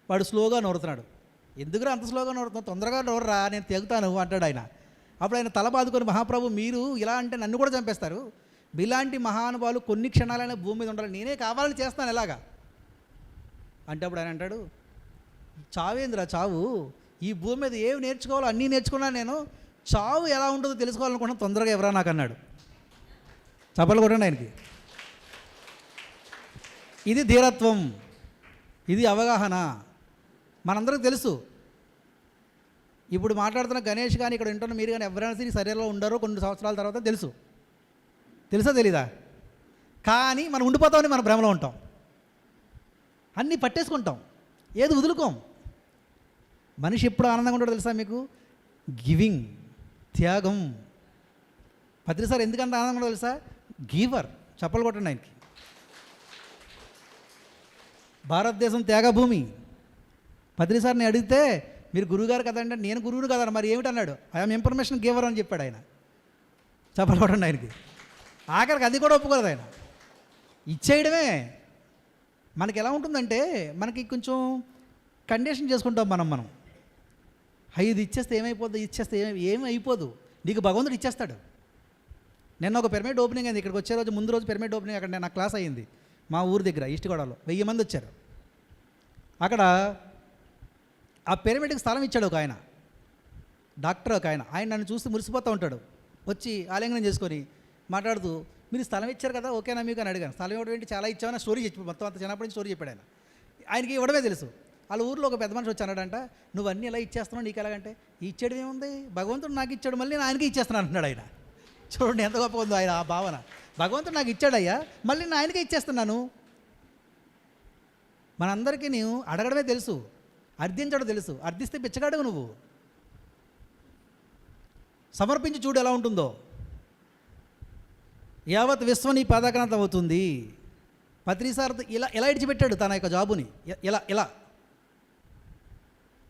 వాడు స్లోగా నూరుతున్నాడు. ఎందుకురా అంత స్లోగా నూరుతున్నావు, తొందరగా నూరరా నేను తెగుతాను అంటాడు ఆయన. అప్పుడు ఆయన తల బాదుకొని, మహాప్రభు మీరు ఇలా అంటే నన్ను కూడా చంపేస్తారు, ఇలాంటి మహానుభావులు కొన్ని క్షణాలైనా భూమి మీద ఉండాలి, నేనే కావాలని చేస్తాను ఎలాగా అంటే అప్పుడు ఆయన అంటాడు, చావేంద్రా చావు, ఈ భూమి మీద ఏమి నేర్చుకోవాలో అన్నీ నేర్చుకున్నాను నేను, చావు ఎలా ఉంటుందో తెలుసుకోవాలనుకున్నాను, తొందరగా ఎవరా నాకు అన్నాడు. చప్పలు కొట్టండి ఆయనకి. ఇది ధీరత్వం, ఇది అవగాహన. మనందరికీ తెలుసు, ఇప్పుడు మాట్లాడుతున్న గణేష్ కానీ ఇక్కడ వింటున్న మీరు కానీ ఎవరైనా సరే శరీరంలో ఉండరో కొన్ని సంవత్సరాల తర్వాత తెలుసా తెలీదా? కానీ మనం ఉండిపోతామని మన భ్రమలో ఉంటాం, అన్నీ పట్టేసుకుంటాం, ఏది వదులుకోం. మనిషి ఎప్పుడు ఆనందంగా ఉంటాడో తెలుసా మీకు? గివింగ్, త్యాగం. పత్రిసారి ఎందుకంత ఆనందంగా ఉండదో తెలుసా? గివర్. చప్పలు కొట్టండి ఆయనకి. భారతదేశం త్యాగభూమి. పత్రిసారిని అడిగితే మీరు గురువుగారు కదంటే నేను గురువును కదా, మరి ఏమిటన్నాడు? ఐఎమ్ ఇన్ఫర్మేషన్ గివర్ అని చెప్పాడు ఆయన. చప్పలు కొట్టండి ఆయనకి. ఆఖరికి అది కూడా ఒప్పుకోలేదు ఆయన. ఇచ్చేయడమే. మనకి ఎలా ఉంటుందంటే మనకి కొంచెం కండిషన్ చేసుకుంటాం మనం ఇది ఇచ్చేస్తే ఏమైపోద్ది, ఇచ్చేస్తే ఏమి అయిపోదు, నీకు భగవంతుడు ఇచ్చేస్తాడు. నిన్న ఒక పిరమిడ్ ఓపెనింగ్ అయింది, ఇక్కడికి వచ్చే రోజు ముందు రోజు పిరమిడ్ ఓపెనింగ్ అక్కడ నా క్లాస్ అయ్యింది మా ఊరి దగ్గర ఈస్ట్ గోదావరిలో. 1000 మంది వచ్చారు. అక్కడ ఆ పిరమిడ్కి స్థలం ఇచ్చాడు ఒక ఆయన, డాక్టర్ ఒక ఆయన. ఆయన నన్ను చూసి మురిసిపోతూ ఉంటాడు, వచ్చి ఆలింగనం చేసుకొని మాట్లాడుతూ, మీరు స్థలం ఇచ్చారు కదా ఓకేనా మీకు అని అడిగాను. స్థలం ఇవ్వడం ఏంటి, చాలా ఇచ్చామని స్టోరీ చెప్పి మొత్తం అంత చిన్నప్పటి నుంచి స్టోరీ చెప్పాడు ఆయన. ఆయనకి ఇవ్వడమే తెలుసు. వాళ్ళ ఊరిలో ఒక పెద్ద మనిషి వచ్చి అన్నాడంట, నువ్వు అన్నీ ఎలా ఇచ్చేస్తున్నావు, నీకు ఎలాగంటే, ఇచ్చేయడం ఏముంది, భగవంతుడు నాకు ఇచ్చాడు, మళ్ళీ నేను ఆయనకి ఇచ్చేస్తున్నాను అంటున్నాడు ఆయన. చూడండి ఎంత గొప్ప ఉందో ఆయన ఆ భావన. భగవంతుడు నాకు ఇచ్చాడయ్యా, మళ్ళీ నేను ఆయనకే ఇచ్చేస్తున్నాను. మనందరికీ నువ్వు అడగడమే తెలుసు, అర్థించడం తెలుసు. అర్థిస్తే పిచ్చగాడుగు నువ్వు. సమర్పించి చూడు ఎలా ఉంటుందో. యావత్ విశ్వం నీ పాదాక్రాంతం అవుతుంది. పత్రిసార్ ఎలా ఇడిచిపెట్టాడు తన యొక్క జాబుని,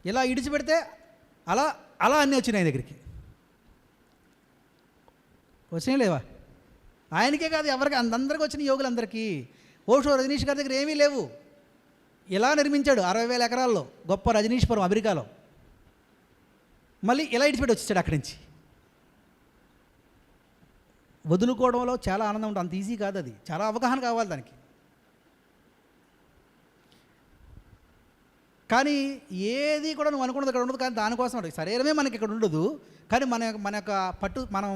ఇలా ఇడిచిపెడితే అలా అన్నీ వచ్చినాయి ఆయన దగ్గరికి. వచ్చినాయి లేవా? ఆయనకే కాదు, ఎవరికి అందరికీ వచ్చిన యోగులందరికీ. ఓషో రజనీష్ గారి దగ్గర ఏమీ లేవు, ఇలా నిర్మించాడు 60,000 ఎకరాల్లో గొప్ప రజనీష్పురం అమెరికాలో. మళ్ళీ ఇలా ఇడిచిపెట్టి వచ్చేసాడు అక్కడి నుంచి. వదులుకోవడంలో చాలా ఆనందం ఉంటుంది, అంత ఈజీ కాదు అది, చాలా అవగాహన కావాలి దానికి. కానీ ఏది కూడా నువ్వు అనుకున్నది ఇక్కడ ఉండదు, కానీ దానికోసం శరీరమే మనకి ఇక్కడ ఉండదు, కానీ మన యొక్క మనం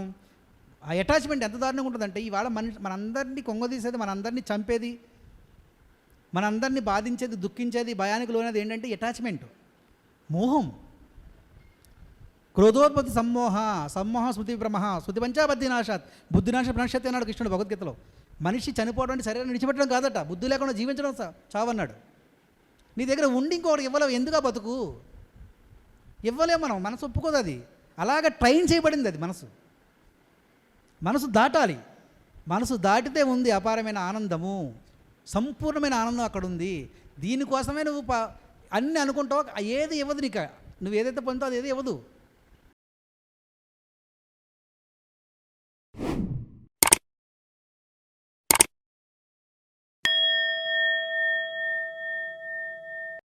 ఆ అటాచ్మెంట్ ఎంత దారుణంగా ఉంటుందంటే, ఇవాళ మనందరినీ కొంగదీసేది, మనందరినీ చంపేది, మనందరినీ బాధించేది, దుఃఖించేది, భయానికి లోనేది ఏంటంటే అటాచ్మెంట్, మోహం. క్రోధోత్పత్తి సమ్మోహ స్మృతి భ్రమ స్మృతి పంచాబద్ధినాశాత్ బుద్ధినాశ ప్రణశ్యతి అన్నాడు కృష్ణుడు భగవద్గీతలో. మనిషి చనిపోవడం అంటే శరీరం విడిచిపెట్టడం కాదట, బుద్ధి లేకుండా జీవించడం చావన్నాడు. నీ దగ్గర ఉండి ఇంకొకటి ఇవ్వలేవు, ఎందుగా బతుకు ఇవ్వలేము మనం, మనసు ఒప్పుకోదు అది. అలాగ ట్రైన్ చేయబడింది అది మనసు దాటాలి. మనసు దాటితే ఉంది అపారమైన ఆనందము, సంపూర్ణమైన ఆనందం అక్కడ ఉంది. దీనికోసమే నువ్వు అన్నీ అనుకుంటావు, ఏది ఇవ్వదు నీకు, నువ్వు ఏదైతే పొందుతావు అది ఏది ఇవ్వదు.